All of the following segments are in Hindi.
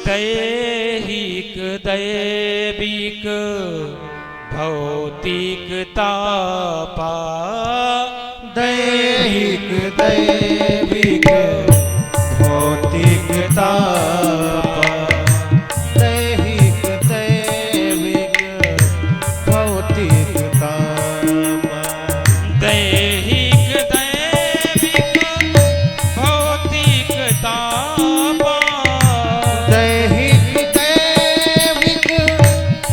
दैहिक दैविक भौतिक तापा, दैहिक दैविक भौतिक तापा, दैहिक दैविक भौतिक तापा, दैहिक दैविक भौतिक तापा, दैहिक दैविक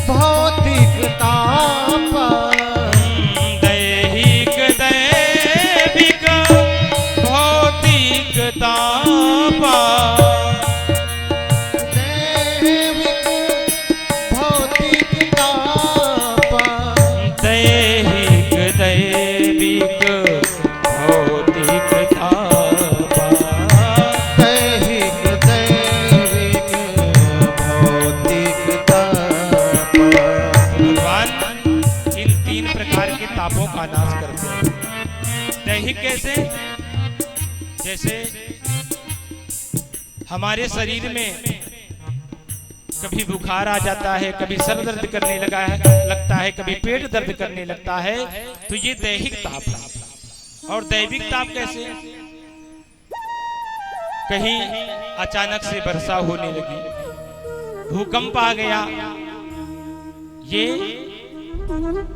भौतिक तापा, दैहिक दैविक भौतिक तापा, दैविक भौतिक तापा, दैहिक दैविक भौतिक तापा। दैहिक दैविक भौतिक तापा। भगवान इन तीन प्रकार के तापों का नाश करते हैं। दैहिक कैसे? जैसे हमारे शरीर में कभी बुखार आ जाता है, कभी सर दर्द करने लगता है, कभी पेट दर्द करने लगता है, तो ये दैहिक ताप है। और दैविक ताप कैसे? कहीं अचानक से वर्षा होने लगी, भूकंप आ गया, ये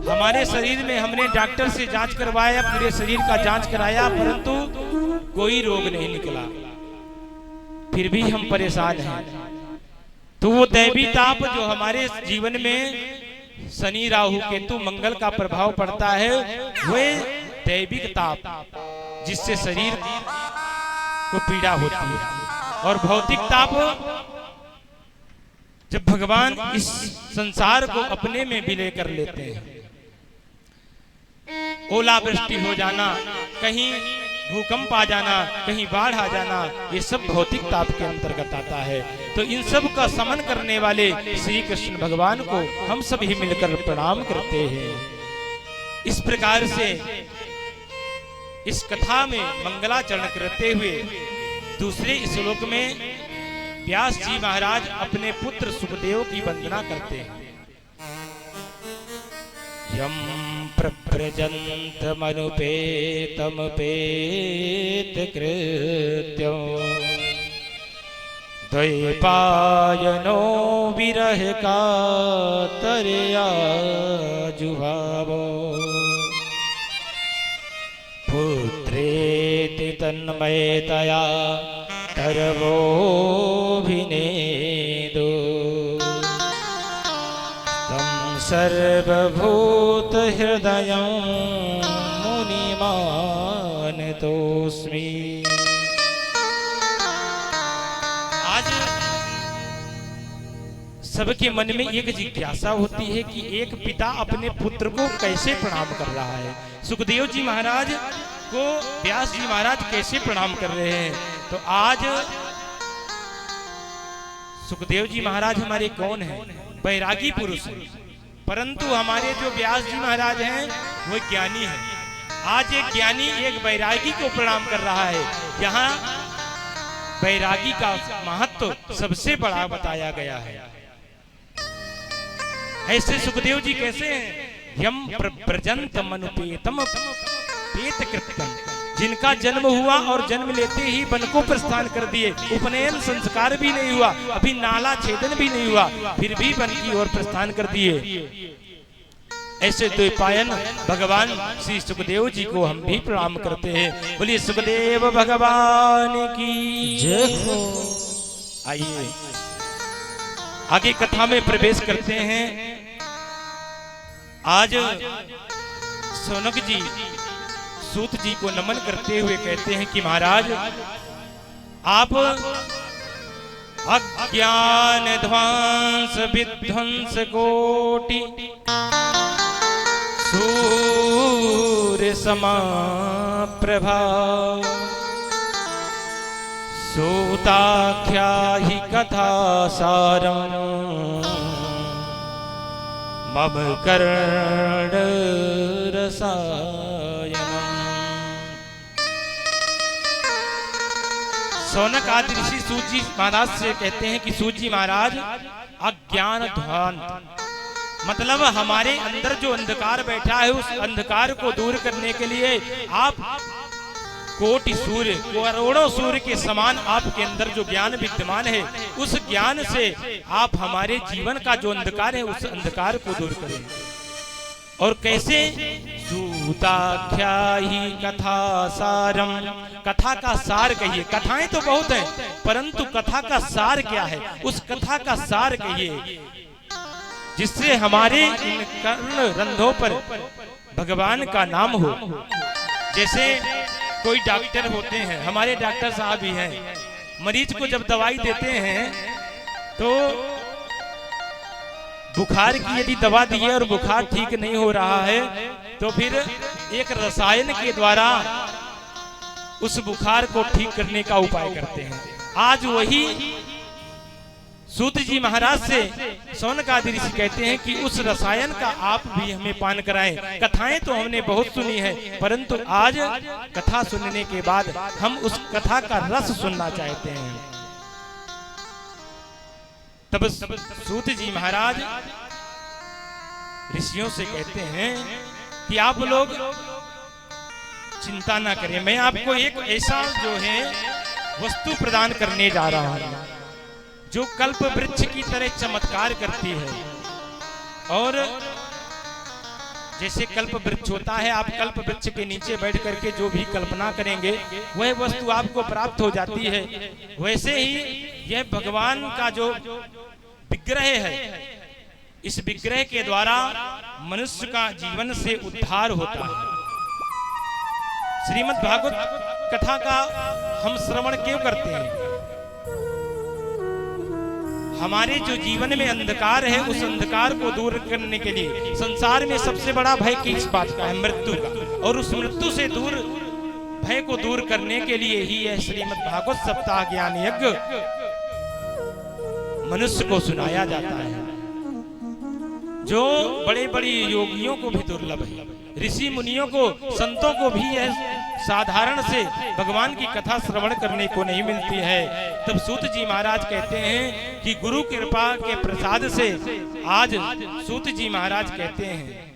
हमारे शरीर में हमने डॉक्टर से जांच करवाया, पूरे शरीर का जांच कराया, परंतु कोई रोग नहीं निकला, फिर भी हम परेशान हैं। तो वो दैवी ताप जो हमारे जीवन में शनि राहु केतु मंगल का प्रभाव पड़ता है, वे दैविक ताप जिससे शरीर को पीड़ा होती है। और भौतिक ताप जब भगवान इस संसार को अपने में विलय कर लेते हैं, ओलावृष्टि हो जाना, कहीं भूकंप आ जाना, कहीं बाढ़ आ जाना, ये सब भौतिक ताप के अंतर्गत आता है। तो इन सब का समन करने वाले श्री कृष्ण भगवान को हम सब ही मिलकर प्रणाम करते हैं। इस प्रकार से इस कथा में मंगलाचरण करते हुए दूसरे श्लोक में व्यास जी महाराज अपने पुत्र सुखदेव की वंदना करते हैं। यम प्रव्रजन्तमनुपेतमपेत कृत्यं द्वैपायनो विरह कातरया जुभावो पुत्रेति तन्मयतया तरवोऽभिनेदो तं सर्वभूत हृदयं मुनिमानतोऽस्मि। आज सबके मन में एक जिज्ञासा होती है कि एक पिता अपने पुत्र को कैसे प्रणाम कर रहा है। सुखदेव जी महाराज को व्यास जी महाराज कैसे प्रणाम कर रहे हैं? तो आज सुखदेव जी महाराज हमारे कौन हैं? बैरागी पुरुष हैं, परंतु हमारे जो व्यास जी महाराज हैं वो ज्ञानी हैं। आज एक ज्ञानी एक बैरागी को प्रणाम कर रहा है। यहाँ बैरागी का महत्व सबसे बड़ा बताया गया है। ऐसे सुखदेव जी कैसे हैं? यम प्रव्रजन्तमनुपेतम पेत कृत्यं, जिनका जन्म हुआ और जन्म लेते ही वन को प्रस्थान कर दिए, उपनयन संस्कार भी नहीं हुआ, अभी नाला छेदन भी नहीं हुआ, फिर भी वन की ओर प्रस्थान कर दिए। ऐसे द्वैपायन भगवान श्री सुखदेव जी को हम भी प्रणाम करते हैं। बोलिए सुखदेव भगवान की जय हो। आइए आगे कथा में प्रवेश करते हैं। आज सौनक जी सूत जी को नमन करते हुए कहते हैं कि महाराज आप अज्ञान ध्वंस विध्वंस कोटि सूर्य समाप्रभा सूताख्या हि कथा सारम् मम कर्ण रसायनम्। सौनक आदि ऋषि सूत जी महाराज से कहते हैं कि सूत जी महाराज अज्ञान ध्वांत, मतलब हमारे अंदर जो अंधकार बैठा है उस अंधकार को दूर करने के लिए आप कोटि सूर्य, करोड़ों सूर्य के समान आपके अंदर जो ज्ञान विद्यमान है उस ज्ञान से आप हमारे जीवन का जो अंधकार है उस अंधकार को दूर करें। और कैसे? सूताख्याहि कथा सारम, कथा का सार कहिए। कथाएं तो बहुत हैं, परंतु कथा का सार क्या है? उस कथा का सार कहिए जिससे हमारे इन कर्ण रंध्रों पर भगवान का नाम हो। जैसे कोई डॉक्टर होते हैं, हमारे डॉक्टर साहब ही हैं, मरीज को जब दवाई देते हैं तो बुखार की यदि दवा दी है और बुखार ठीक नहीं हो रहा है तो फिर एक रसायन के द्वारा उस बुखार को ठीक करने का उपाय करते हैं। आज वही सूत जी महाराज से सौनक आदि ऋषि कहते हैं कि उस रसायन का आप भी हमें पान कराएं। कथाएं तो हमने बहुत सुनी है, परंतु आज कथा सुनने के बाद हम उस कथा का रस सुनना चाहते हैं। तब सूत जी महाराज ऋषियों से कहते हैं कि आप लोग चिंता ना करें, मैं आपको एक ऐसा जो है वस्तु प्रदान करने जा रहा हूं जो कल्प वृक्ष की तरह चमत्कार करती है। और जैसे कल्प वृक्ष होता है, आप कल्प वृक्ष के नीचे बैठ करके जो भी कल्पना करेंगे वह वस्तु आपको प्राप्त हो जाती है। वैसे ही यह भगवान का जो विग्रह है, इस विग्रह के द्वारा मनुष्य का जीवन से उद्धार होता है। श्रीमद् भागवत कथा का हम श्रवण क्यों करते हैं? हमारे जो जीवन में अंधकार है उस अंधकार को दूर करने के लिए। संसार में सबसे बड़ा भय किस बात का है? मृत्यु का। और उस मृत्यु से दूर भय को दूर करने के लिए ही यह श्रीमद् भागवत सप्ताह ज्ञान यज्ञ मनुष्य को सुनाया जाता है, जो बड़े बड़े योगियों को भी दुर्लभ है, ऋषि मुनियों को, संतों को भी यह साधारण से भगवान की कथा श्रवण करने को नहीं मिलती है। तब सूत जी महाराज कहते हैं कि गुरु कृपा के प्रसाद से आज सूत जी महाराज कहते हैं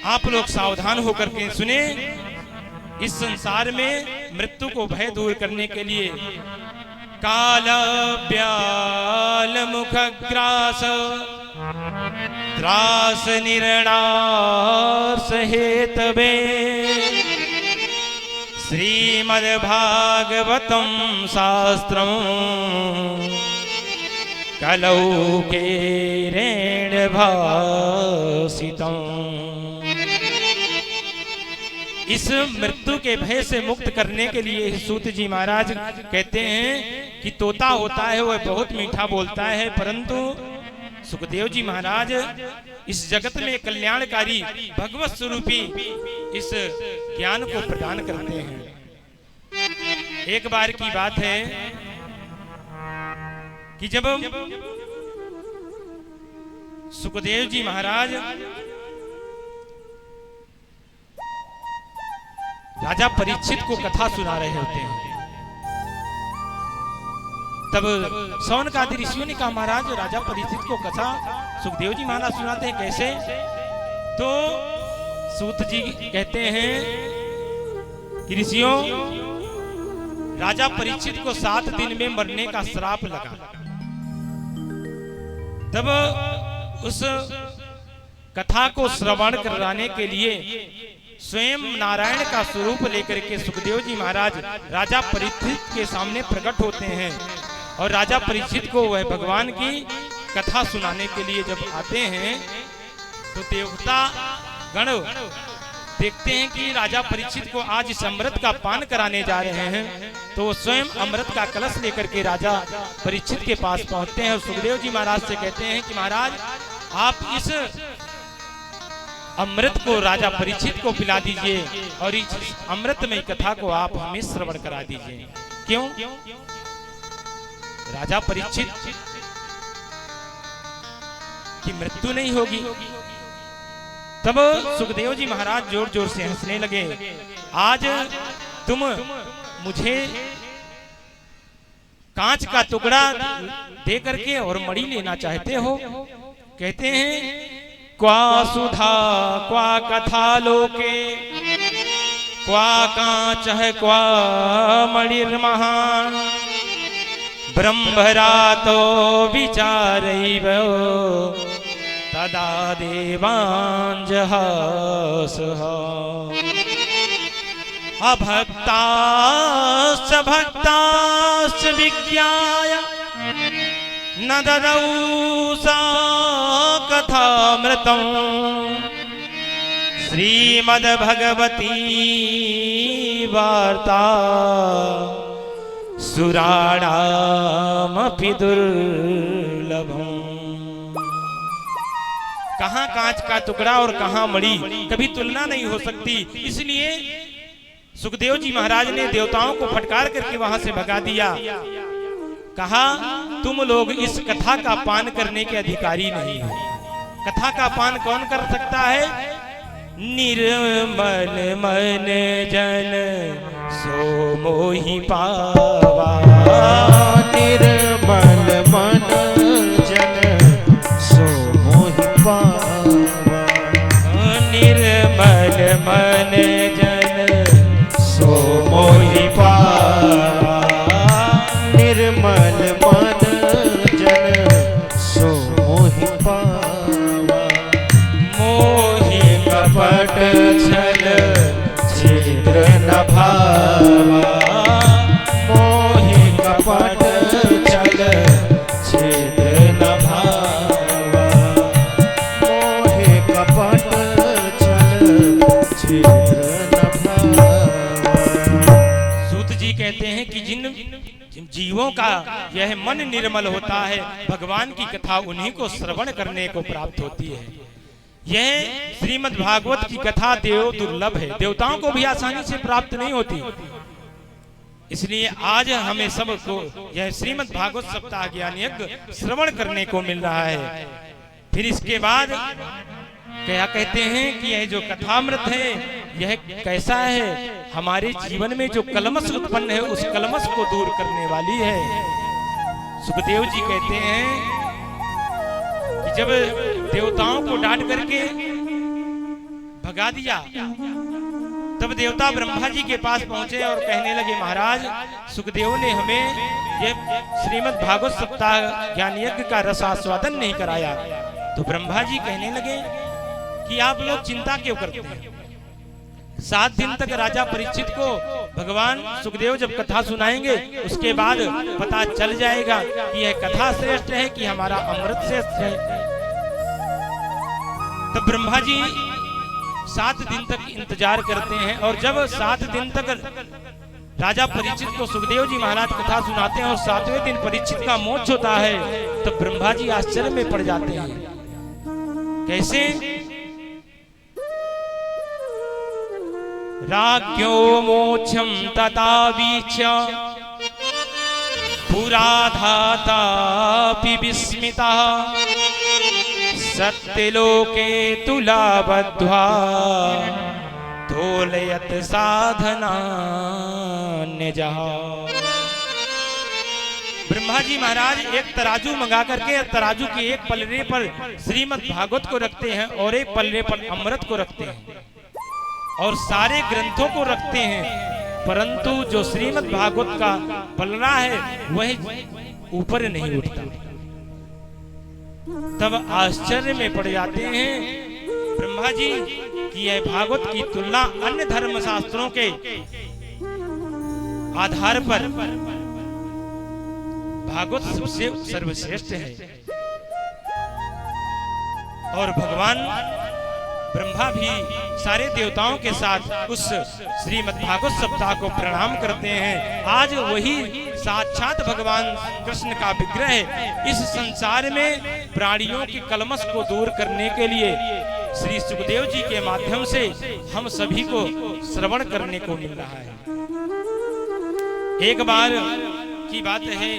आप लोग सावधान होकर के सुने। इस संसार में मृत्यु को भय दूर करने के लिए काल ब्याल मुख ग्रास त्रास निर्णास हेतवे श्रीमद् भागवतम शास्त्रम कलौ के रेण भासितम। इस मृत्यु के भय से मुक्त करने के लिए सूत जी महाराज कहते हैं कि तोता होता है वह बहुत मीठा बोलता है, परंतु सुखदेव जी महाराज इस जगत में कल्याणकारी भगवत स्वरूपी इस ज्ञान को प्रदान करते हैं। एक बार की बात है कि जब सुखदेव जी महाराज राजा परीक्षित को कथा सुना रहे होते हैं, तब सौनक आदि ऋषियों ने कहा महाराज राजा परीक्षित को कथा सुखदेव जी महाराज सुनाते हैं, कैसे? तो सूत जी कहते हैं कि ऋषियों, राजा परीक्षित को 7 दिन में मरने का श्राप लगा। तब उस कथा को श्रवण कराने के लिए स्वयं नारायण का स्वरूप लेकर के सुखदेव जी महाराज राजा परीक्षित के सामने प्रकट होते हैं और राजा परीक्षित को वह भगवान की कथा सुनाने के लिए जब आते हैं तो देवता गण देखते हैं कि राजा परीक्षित को आज इस अमृत का पान कराने जा रहे हैं, तो वो स्वयं अमृत का कलश लेकर के राजा परीक्षित के पास पहुंचते हैं और सुखदेव जी महाराज से कहते हैं कि महाराज आप इस अमृत को राजा परीक्षित को पिला दीजिए और इस अमृतमय कथा को आप हमें श्रवण करा दीजिए। क्यों? राजा परीक्षित की मृत्यु नहीं होगी। तब सुखदेव जी महाराज जोर जोर से हंसने लगे। आज तुम मुझे कांच का टुकड़ा दे करके और मणि लेना चाहते हो? कहते हैं क्वा सुधा क्वा कथा लोके क्वा कांच है क्वा मणिर्महान ब्रह्मरा तो विचारैव तदा देवांजहासः अभक्ताश्च भक्ताश्च विज्ञाय न ददौ सा कथामृतम् श्रीमद्भगवती वार्ता सुराणामपि दुर्लभम्। कहाँ कांच का टुकड़ा और कहाँ मणि, कभी तुलना नहीं हो सकती। इसलिए सुखदेव जी महाराज ने देवताओं को फटकार करके वहां से भगा दिया। कहा तुम लोग इस कथा का पान करने के अधिकारी नहीं हो। कथा का पान कौन कर सकता है? निर्मल मन जन सो मोहि पावा। निर्मल मन जन सो मोहि पावा। निर्मल मन जन सो मोहि पावा। निर्मल मन जन सो मोहि पावा। मोहि कपट छल छिद्र न भावा। मोहि कपट छल छिद्र न भावा। मोहि कपट छल छिद्र न भावा। सूत जी कहते हैं कि जिन जीवों का यह मन निर्मल होता है, भगवान की कथा उन्हीं को श्रवण करने को प्राप्त होती है। यह श्रीमद् भागवत की कथा देव दुर्लभ है, देवताओं को भी आसानी से प्राप्त नहीं होती। इसलिए आज हमें सबको यह श्रीमद् भागवत सप्ताह ज्ञान यज्ञ श्रवण करने को मिल रहा है। फिर इसके बाद क्या कहते हैं कि यह जो कथामृत है यह कैसा है? हमारे जीवन में जो कलमश उत्पन्न है उस कलमश को दूर करने वाली है। सुखदेव जी कहते हैं कि जब देवताओं को डांट करके भगा दिया तब देवता ब्रह्मा जी के पास पहुंचे और कहने लगे महाराज सुखदेव ने हमें ये श्रीमद् भागवत सप्ताह ज्ञान यज्ञ का रसास्वादन नहीं कराया। तो ब्रह्मा जी कहने लगे कि आप लोग चिंता क्यों करते हैं? 7 दिन तक राजा परीक्षित को भगवान सुखदेव जब कथा सुनाएंगे उसके बाद पता चल जाएगा कि यह कथा श्रेष्ठ है कि हमारा अमृत श्रेष्ठ है। तब ब्रह्मा जी 7 दिन तक इंतजार करते हैं और जब 7 दिन तक राजा परीक्षित को सुखदेव जी महाराज कथा सुनाते हैं और 7वें दिन परीक्षित का मोक्ष होता है तब ब्रह्मा जी आश्चर्य में पड़ जाते हैं। कैसे? राज्ञो मोक्षं तथा वीक्ष्य पुराधातापि विस्मितः सत्यलोके तुलाबद्ध्वा तोलयत साधनान्यजः। ब्रह्मा जी महाराज एक तराजू मंगा करके तराजू के एक पलड़े पर श्रीमद् भागवत को रखते हैं और एक पलड़े पर अमृत को रखते हैं और सारे ग्रंथों को रखते हैं, परंतु जो श्रीमद् भागवत का पलड़ा है वह ऊपर नहीं उठता। तब आश्चर्य में पड़ जाते हैं ब्रह्मा जी कि यह भागवत की तुलना अन्य धर्म शास्त्रों के आधार पर भागवत सबसे सर्वश्रेष्ठ है। और भगवान ब्रह्मा भी सारे देवताओं के साथ उस श्रीमद् भागवत सप्ताह को प्रणाम करते हैं। आज वही साक्षात भगवान कृष्ण का विग्रह है। इस संसार में प्राणियों की कलमश को दूर करने के लिए श्री सुखदेव जी के माध्यम से हम सभी को श्रवण करने को मिल रहा है। एक बार की बात है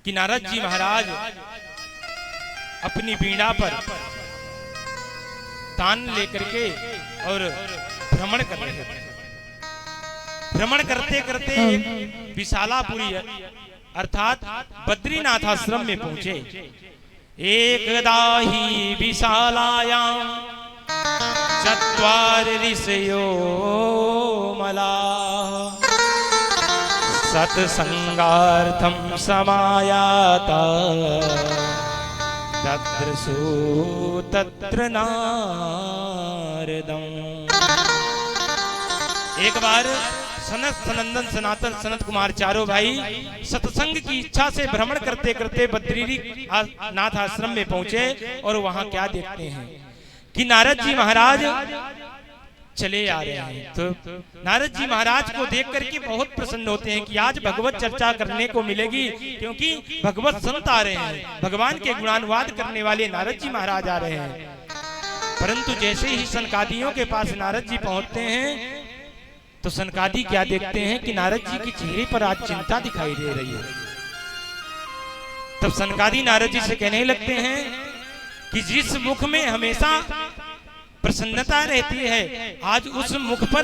कि नारद जी महाराज अपनी वीणा पर तान लेकर के और भ्रमण कर रहे थे। भ्रमण करते करते एक विशालापुरी अर्थात बद्रीनाथ आश्रम में पहुंचे। एकदा ही विशालायां चत्वारि ऋषयो मलाः सत्संगार्थं समायाता ददृशु तत्र नारदम्। एक बार सनत सनंदन सनातन सनत कुमार चारों भाई सत्संग की इच्छा से भ्रमण करते करते बद्रीनाथ आश्रम में पहुंचे और वहां क्या देखते हैं कि नारद जी महाराज चले आ रहे हैं। तो नारद जी महाराज को देख करके बहुत प्रसन्न होते हैं कि आज भगवत चर्चा करने को मिलेगी, क्योंकि भगवत संत आ रहे हैं, भगवान के गुणानुवाद करने वाले नारद जी महाराज आ रहे हैं। परंतु जैसे ही सनकादियों के पास नारद जी पहुंचते हैं तो सनकादी क्या देखते हैं कि नारद जी के चेहरे पर आज चिंता दिखाई दे रही है। तब सनकादी नारद जी से कहने लगते हैं कि जिस मुख में हमेशा प्रसन्नता रहती है आज उस मुख पर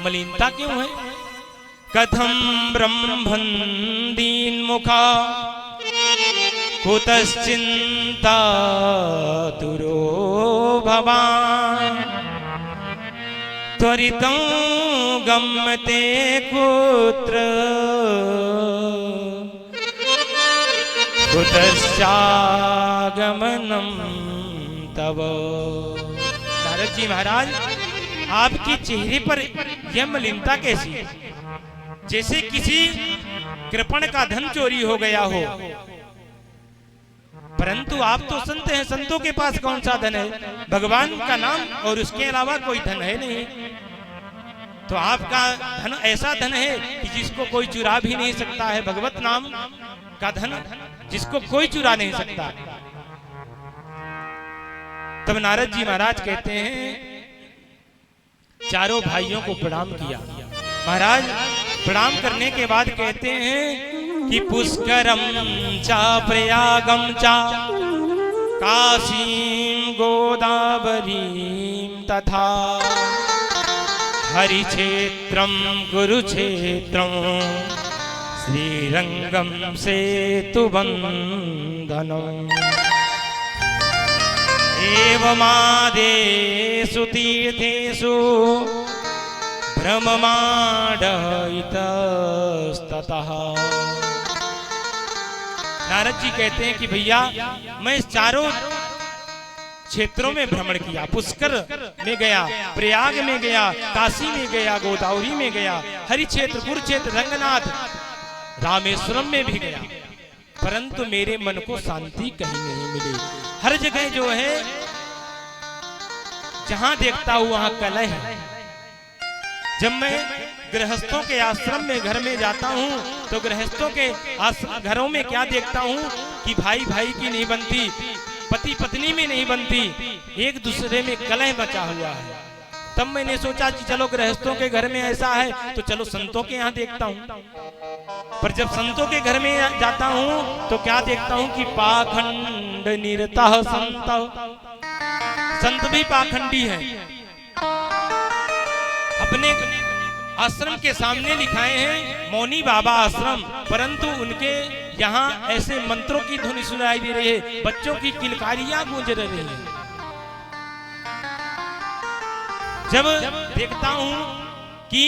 मलिनता क्यों है। कथम ब्रह्मन् दीन मुखा कुतश्चिंता तुरो भवान् त्वरितं गम्यते कुत्र कुतश्चागमनं तव। नारद जी महाराज आपके चेहरे पर यह मलिनता कैसी है, जैसे किसी कृपण का धन चोरी हो गया हो। परंतु आप तो संत हैं, संतों के पास कौन सा धन है, भगवान का नाम और उसके अलावा कोई धन है नहीं। तो आपका धन ऐसा धन है कि जिसको कोई चुरा भी नहीं सकता है, भगवत नाम का धन जिसको कोई चुरा नहीं सकता। तब नारद जी महाराज कहते हैं, चारों भाइयों को प्रणाम किया। महाराज प्रणाम करने के बाद कहते हैं कि पुष्करम चा प्रयागम चा काशीं गोदावरीं तथा हरिक्षेत्रम कुरुक्षेत्रम श्रीरंगम सेतुबंधनम् एवमादेषु तीर्थेषु भ्रममाडयितस्ततः। नारद जी कहते हैं कि भैया मैं इस चारों क्षेत्रों में भ्रमण किया, पुष्कर में गया, प्रयाग में गया, काशी में गया, गोदावरी में गया, हरिक्षेत्र कुरुक्षेत्र रंगनाथ रामेश्वरम में भी गया, परंतु मेरे मन को शांति कहीं नहीं मिली। हर जगह जो है जहां देखता हूं वहां कलह है। जब मैं गृहस्थों के आश्रम में घर में जाता हूं तो गृहस्थों के घरों में क्या देखता हूं कि भाई भाई की नहीं बनती, पति पत्नी में नहीं बनती, एक दूसरे में कलह मचा हुआ है। तब मैंने सोचा कि चलो गृहस्थों के घर में ऐसा है तो चलो संतों के यहाँ देखता हूँ। पर जब संतों के घर में जाता हूँ तो क्या देखता हूँ कि पाखंड निरतः संत, संत भी पाखंडी है। अपने आश्रम के सामने लिखाए हैं मौनी बाबा आश्रम, परंतु उनके यहाँ ऐसे मंत्रों की ध्वनि सुनाई दे रही है, बच्चों की किलकारियां गूंज रही हैं। जब देखता हूं कि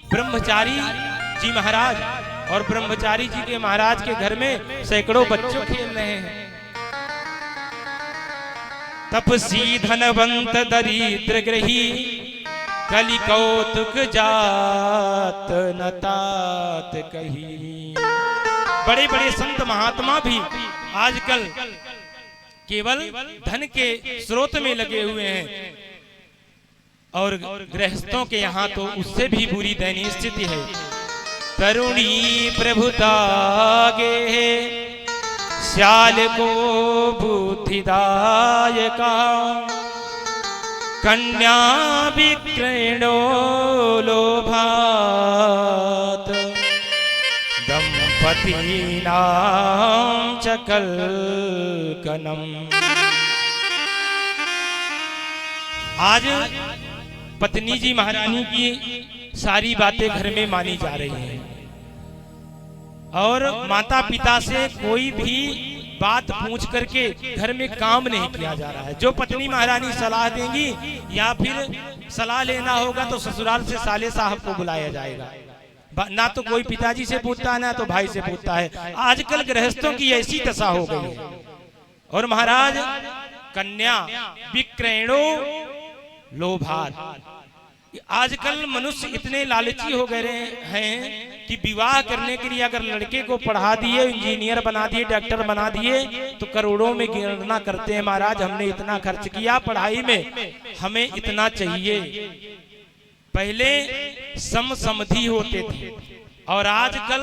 ब्रह्मचारी जी महाराज और ब्रह्मचारी जी के महाराज के घर में सैकड़ों बच्चों खेल रहे हैं, तपसी धनवंत दरिद्र ग्रही कलि कौतुक जात न तात कही। बड़े बड़े संत महात्मा भी आजकल केवल धन के स्रोत में लगे हुए हैं और गृहस्थों के यहाँ तो उससे भी बुरी दयनीय स्थिति है। तरुणी प्रभुता गे श्याल को बुद्धिदायका कन्या विक्रयणो लोभात दंपतीनां च कलकनम्। आज पत्नी जी महारानी की सारी बातें घर में मानी जा रही हैं और माता पिता से कोई भी बात पूछ करके घर में काम नहीं किया जा रहा है। जो पत्नी महारानी सलाह देंगी या फिर सलाह लेना होगा तो ससुराल से साले साहब को बुलाया जाएगा, ना तो कोई पिताजी से पूछता है ना तो भाई से पूछता है। आजकल गृहस्थों की ऐसी दशा हो गई है। और महाराज कन्या विक्रयणो लोभात, आजकल मनुष्य इतने लालची हो गए हैं कि विवाह करने के लिए अगर लड़के को पढ़ा दिए, इंजीनियर बना दिए, डॉक्टर बना दिए तो करोड़ों में गणना करते हैं, महाराज हमने इतना खर्च किया पढ़ाई में, हमें इतना चाहिए। पहले समधि होते थे और आजकल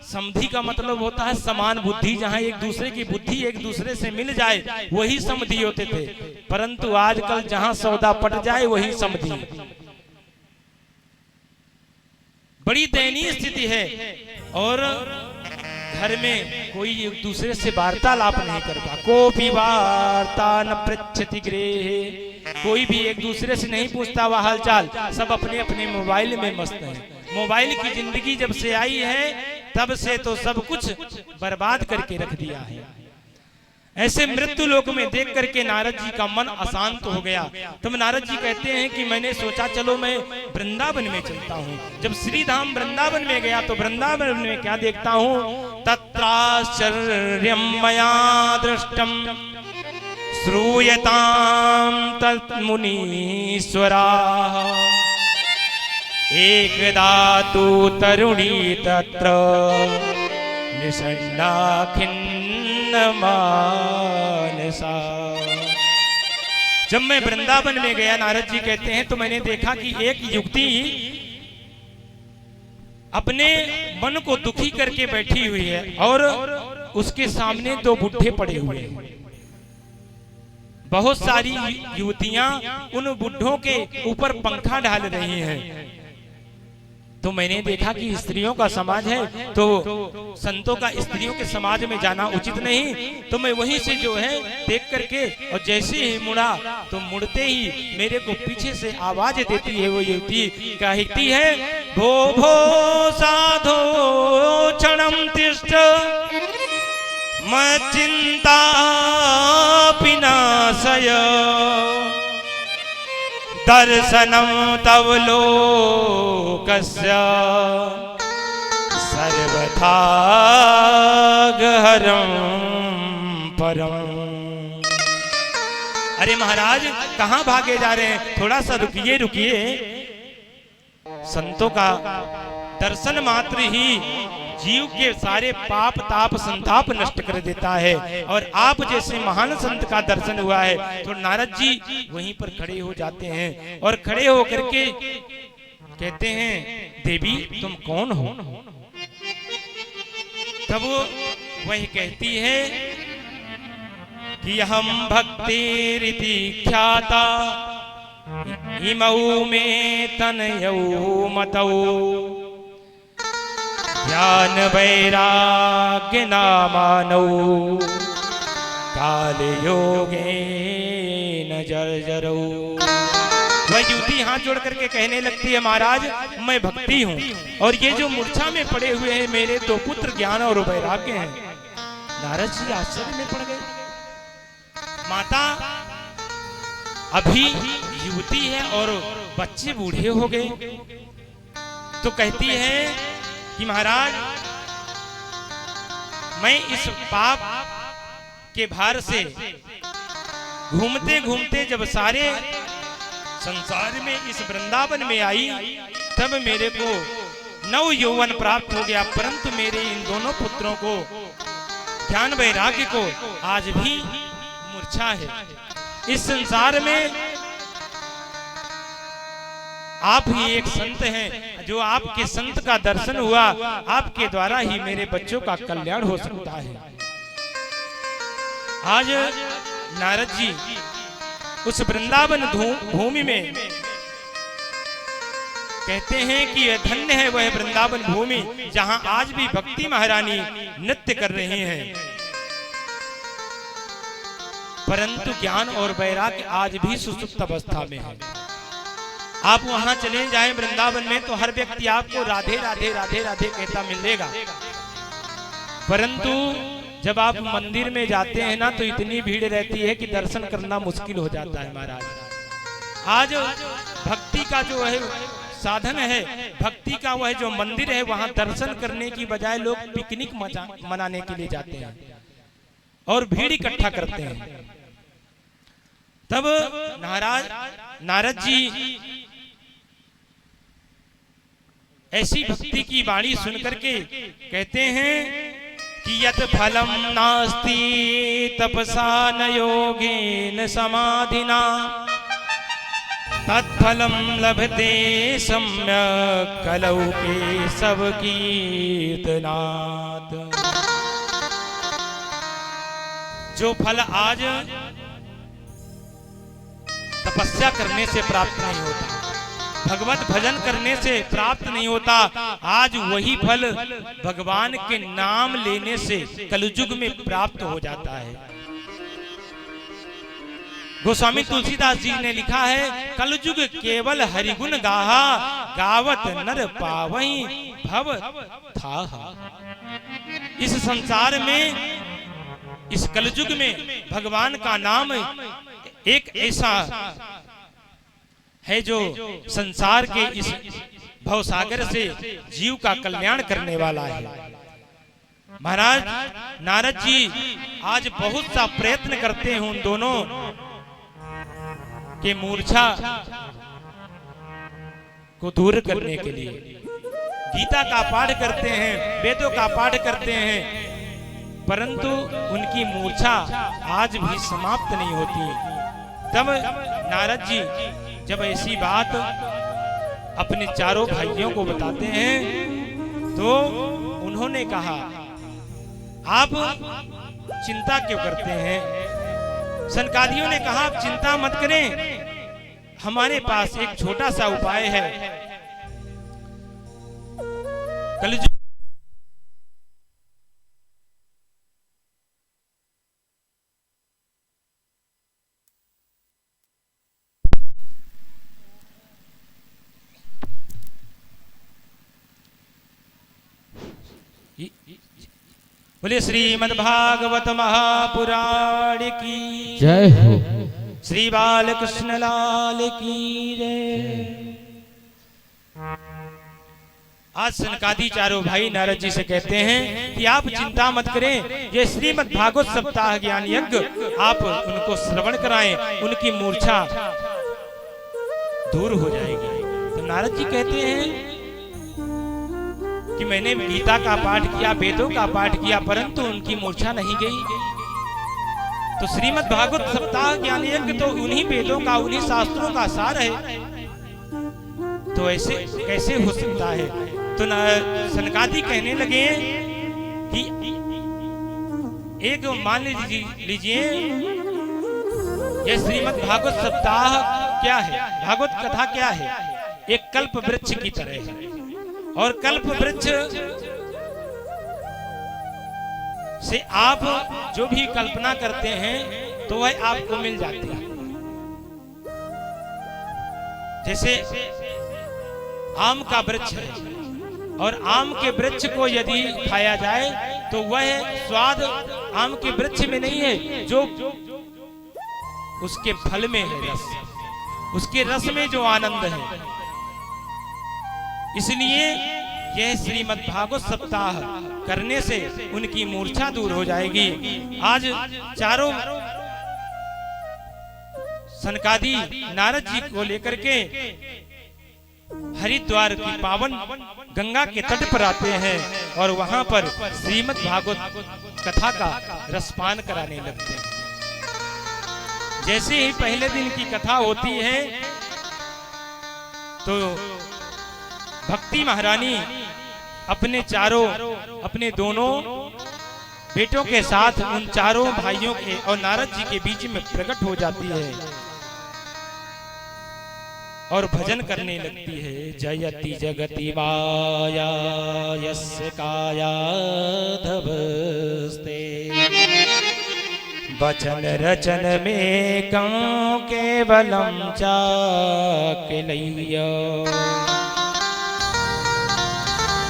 समधि का मतलब होता है समान बुद्धि, जहां एक दूसरे की बुद्धि एक दूसरे से मिल जाए वही समधि होते थे। परंतु आजकल जहां सौदा पट जाए वही समधि। बड़ी दयनीय स्थिति है और घर में कोई एक दूसरे से वार्तालाप नहीं करता। कोपी वार्ता न पृच्छति गृहे, कोई भी एक दूसरे से नहीं पूछता वह हालचाल, सब अपने अपने मोबाइल में मस्त हैं। मोबाइल की जिंदगी जब से आई है तब से तो सब कुछ बर्बाद करके रख दिया है। ऐसे मृत्यु लोक में देख करके नारद जी का मन अशांत हो गया। तब नारद जी कहते हैं कि मैंने सोचा चलो मैं वृंदावन में चलता हूँ। जब श्री धाम वृंदावन में गया तो वृंदावन में क्या देखता हूँ, तत्राश्चर्यं मया दृष्टम श्रूयतां तन्मुनीश्वरा, एकदा तु तरुणी तत्र निषण्णा खिन्न मानसा। जब मैं वृंदावन में गया, नारद जी कहते हैं, तो मैंने देखा कि एक युवती अपने मन को दुखी करके बैठी हुई है और उसके सामने दो बुढ़े पड़े हुए हैं। बहुत सारी युवतियां उन बुढ़ों के ऊपर पंखा डाल रही हैं। तो मैंने देखा कि स्त्रियों का समाज है तो संतों का स्त्रियों के समाज में जाना उचित नहीं। तो मैं वहीं से जो है देख करके और जैसे ही मुड़ा तो मुड़ते ही मेरे को पीछे से आवाज देती है वो युवती, कहती है, भो भो साधो क्षणं तिष्ठ मच्चिन्ता विनाशय दर्शनम तव लोकस्य सर्वथा गहरं परम। अरे महाराज कहाँ भागे जा रहे हैं, थोड़ा सा रुकिए रुकिए। संतों का दर्शन मात्र ही जीव के सारे पाप ताप संताप नष्ट कर देता है और आप जैसे महान संत का दर्शन हुआ है। तो नारद जी वहीं पर खड़े हो जाते हैं और खड़े होकर के कहते हैं, देवी तुम कौन हो? तब वही कहती है कि हम भक्ति रीति ख्याता इमऊ में तनयऊ मतऊ ज्ञान वैराग्य नामानौ काल योगे न जर्जरौ। वह युवती हाथ जोड़ करके कहने लगती है, महाराज मैं भक्ति हूँ और ये जो मूर्छा में पड़े हुए हैं मेरे दो पुत्र ज्ञान और वैराग्य हैं। नारद जी आश्चर्य में पड़ गए। माता अभी युवती है और बच्चे बूढ़े हो गए। तो कहती है कि महाराज मैं इस पाप के भार से घूमते घूमते जब सारे संसार में इस वृंदावन में आई तब मेरे को नव यौवन प्राप्त हो गया, परंतु मेरे इन दोनों पुत्रों को ज्ञान वैराग्य को आज भी मूर्छा है। इस संसार में आप ही एक संत हैं, जो आपके संत का दर्शन हुआ आपके द्वारा ही मेरे बच्चों का कल्याण हो सकता है। आज नारद जी उस वृंदावन भूमि में कहते हैं कि यह धन्य है वह वृंदावन भूमि जहां आज भी भक्ति महारानी नृत्य कर रही हैं, परंतु ज्ञान और वैराग्य आज भी सुसुप्त अवस्था में है। आप वहां चले जाएं वृंदावन में तो हर व्यक्ति आपको राधे राधे राधे राधे कहता मिलेगा, परंतु जब आप मंदिर में जाते हैं ना तो इतनी भीड़ रहती है कि दर्शन करना मुश्किल हो जाता है महाराज। आज भक्ति का जो है साधन है, भक्ति का वह जो मंदिर है, वहां दर्शन करने की बजाय लोग पिकनिक मनाने के लिए जाते हैं और भीड़ इकट्ठा करते हैं। तब नारद जी ऐसी भक्ति की वाणी सुनकर के कहते हैं कि यत् फलम नास्ति तपसा न योगेन समाधिना तत्फलम लभते सम्यक् कलौ केशव कीर्तनात्। जो फल आज तपस्या करने से प्राप्त नहीं होता, भगवत भजन करने से प्राप्त नहीं होता, आज वही फल भगवान के नाम लेने से कलयुग में प्राप्त हो जाता है। गोस्वामी तुलसीदास जी ने लिखा है, कलयुग केवल हरिगुण गाहा गावत नर पावई भव था। इस संसार में, इस कलयुग में भगवान का नाम एक ऐसा है जो संसार के इस भवसागर से जीव का कल्याण करने वाला है। महाराज नारद जी आज बहुत सा प्रयत्न करते हैं उन दोनों के मूर्छा को दूर करने के लिए। गीता का पाठ करते हैं, वेदों का पाठ करते हैं, परंतु उनकी मूर्छा आज भी समाप्त नहीं होती। तब नारद जी जब ऐसी बात अपने चारों भाइयों को बताते हैं तो उन्होंने कहा, आप चिंता क्यों करते हैं? सनकादियों ने कहा, आप चिंता मत करें, हमारे पास एक छोटा सा उपाय है। कलयुग बोले श्रीमद् भागवत महापुराण की जय हो। श्री बालकृष्ण लाल की जय। आज सनकादि चारों भाई नारद जी से कहते हैं कि आप चिंता मत करें, ये श्रीमद् भागवत सप्ताह ज्ञान यज्ञ आप उनको श्रवण कराएं, उनकी मूर्छा दूर हो जाएगी। तो नारद जी कहते हैं कि मैंने गीता का पाठ किया, वेदों का पाठ किया, परंतु उनकी मूर्छा नहीं गई। तो श्रीमद् भागवत सप्ताह ज्ञान यज्ञ तो उन्हीं वेदों का, उन्हीं शास्त्रों का सार है, तो ऐसे कैसे हो सकता है? तो सनकादि कहने लगे कि एक मान लीजिए ये श्रीमद् भागवत सप्ताह क्या है, भागवत कथा क्या है? एक कल्प वृक्ष की तरह है, और कल्प वृक्ष से आप जो भी कल्पना करते हैं तो वह आपको मिल जाती है। जैसे आम का वृक्ष है, और आम के वृक्ष को यदि खाया जाए तो वह स्वाद आम के वृक्ष में नहीं है, जो उसके फल में है रस, उसके रस में जो आनंद है। इसलिए यह श्रीमद् भागवत सप्ताह करने से उनकी मूर्छा दूर हो जाएगी। आज चारों सनकादि नारद जी को लेकर के हरिद्वार की पावन गंगा के तट पर आते हैं और वहां पर श्रीमद् भागवत कथा का रसपान कराने लगते हैं। जैसे ही पहले दिन की कथा होती है तो भक्ति महारानी अपने दोनों बेटों के साथ उन चारों भाइयों के और नारद जी के बीच में प्रकट हो जाती है और भजन करने लगती है। जयति जगति माया यस्य काया धवस्ते वचन रचन में कं केवलम चाकिलय्य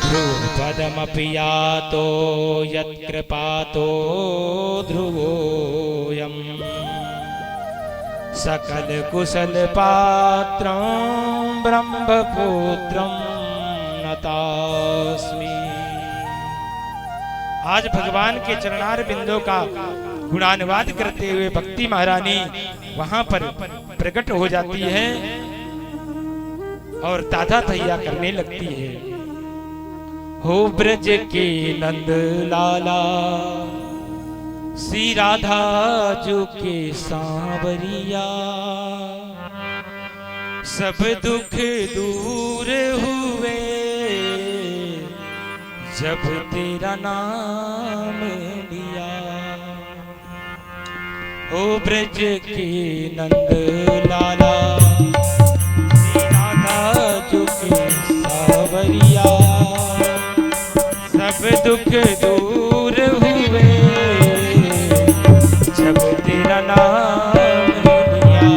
ध्रुवपदमपि यातो यत्कृपातो ध्रुवोऽयम् सकल कुशल पात्रं ब्रह्मपुत्रं नतास्मि। आज भगवान के चरणार बिंदों का गुणानुवाद करते हुए भक्ति महारानी वहां पर प्रकट हो जाती है और ताथा थैया करने लगती है। हो ब्रज के नंद लाला श्री राधा जो के सांवरिया सब दुख दूर हुए जब तेरा नाम लिया। ओ ब्रज के नंद लाला श्री राधा जो के सांवरिया सब दुख दूर हुए जब तेरा नाम लिया।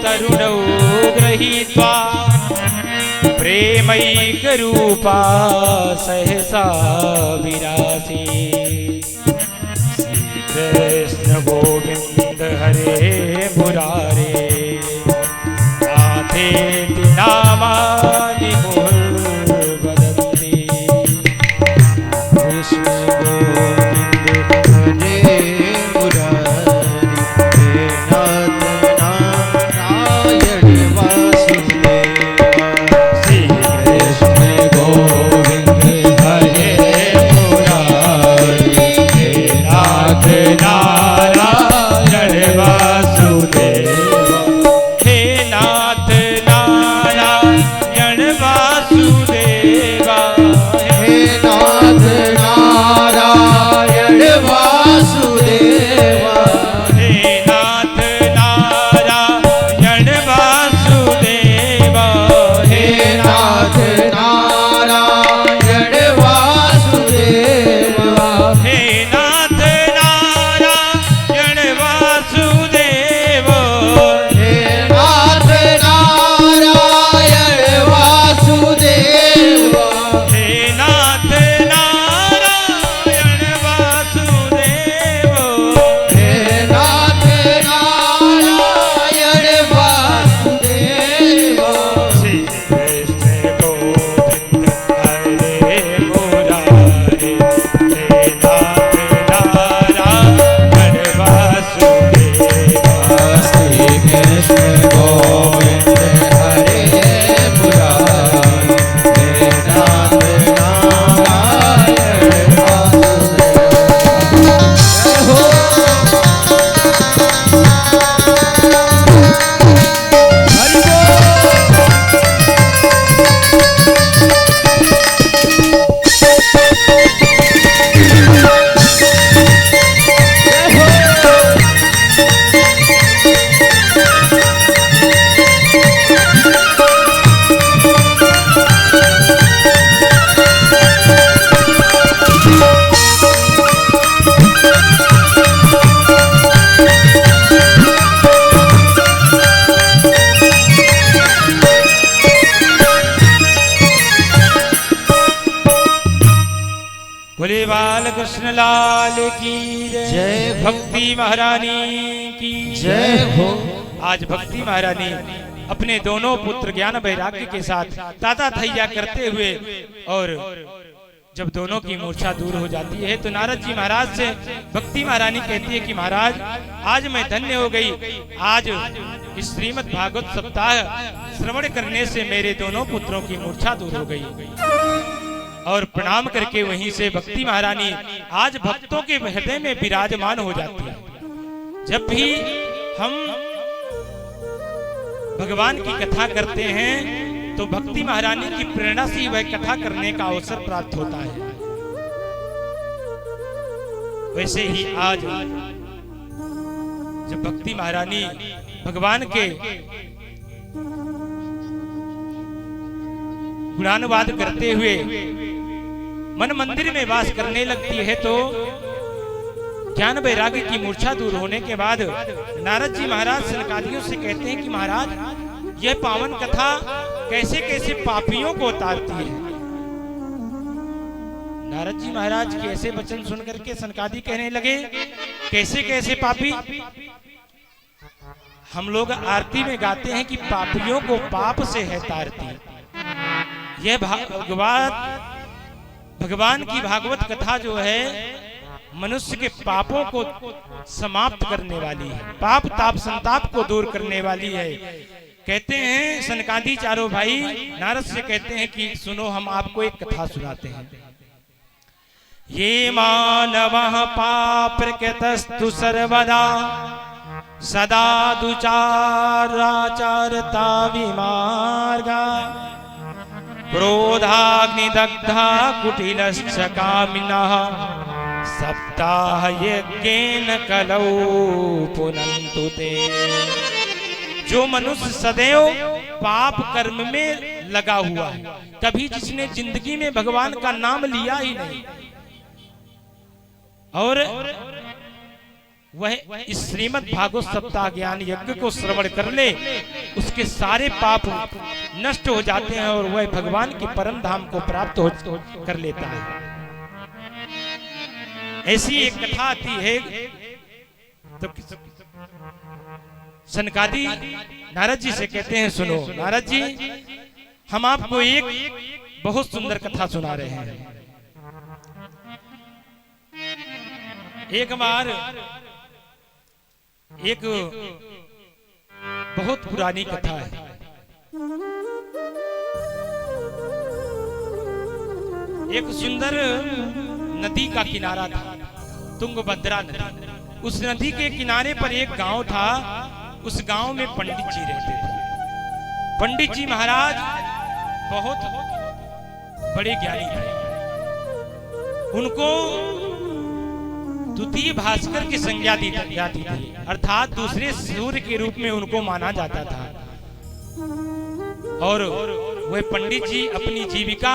तरुणौ गृहीत्वा प्रेमैकरूपा सहसा विरासी। श्रीकृष्ण गोविंद हरे मुरारे आथेति नामानि मुहुर्वदन्ति। कृष्ण गोविंद हरे नारायण वासुदेव हे नाथ नारायण बोले बाल कृष्ण लाल की जय। भक्ति महारानी की जय हो। आज भक्ति महारानी अपने दोनों पुत्र ज्ञान वैराग्य के साथ ताता थैया करते हुए, और जब दोनों की मूर्छा दूर हो जाती है तो नारद जी महाराज से भक्ति महारानी कहती है कि महाराज आज मैं धन्य हो गई, आज इस श्रीमद् भागवत सप्ताह श्रवण करने से मेरे दोनों पुत्रों की मूर्छा दूर हो गई। और प्रणाम करके वहीं से भक्ति महारानी आज भक्तों के हृदय में विराजमान हो जाती है। जब भी हम भगवान की कथा करते हैं तो भक्ति महारानी की प्रेरणा से वह कथा करने का अवसर प्राप्त होता है। वैसे ही आज जब भक्ति महारानी भगवान के गुणानुवाद करते हुए मन मंदिर में वास करने लगती है तो ज्ञान वैराग्य की मूर्छा दूर होने के बाद नारद जी महाराज सनकादियों से कहते हैं कि महाराज यह पावन कथा कैसे कैसे पापियों को उतारती है। नारद जी महाराज के ऐसे वचन सुनकर के सनकादि कहने लगे कैसे कैसे पापी। हम लोग आरती में गाते हैं कि पापियों को पाप से है तारती। यह भगवान की भागवत कथा जो है मनुष्य के पापों को समाप्त करने वाली है, पाप ताप संताप को दूर करने वाली है। कहते हैं सनकादि चारों भाई नारद से कहते हैं कि सुनो हम आपको एक कथा सुनाते हैं। ये मानवः पाप्रकृतस्तु सर्वदा सदा दुचाराचरता विमार्गा क्रोधाग्निदग्धा कुटिलश्च कामिनः सप्ताह यज्ञेन कलौ पुनन्तु ते। जो मनुष्य सदैव पाप कर्म में लगा हुआ है, कभी जिसने जिंदगी में भगवान का नाम लिया ही नहीं, और वह इस श्रीमद् भागवत सप्ताह ज्ञान यज्ञ को श्रवण कर ले, उसके सारे पाप नष्ट हो जाते हैं और वह भगवान के परम धाम को प्राप्त कर लेता है। ऐसी एक कथा आती है तो सनकादि नारद जी से कहते हैं सुनो नारद जी हम आपको एक बहुत सुंदर कथा सुना रहे हैं। एक बार एक बहुत पुरानी कथा है। एक सुंदर नदी का किनारा था, तुंगभद्रा नदी। उस नदी के किनारे पर एक गांव था। उस गांव में पंडित जी रहते थे। पंडित जी महाराज बहुत बड़े ज्ञानी थे। उनको द्वितीय भास्कर की संज्ञा दी जाती थी, अर्थात दूसरे सूर्य के रूप में उनको माना जाता था। और वह पंडित जी अपनी जीविका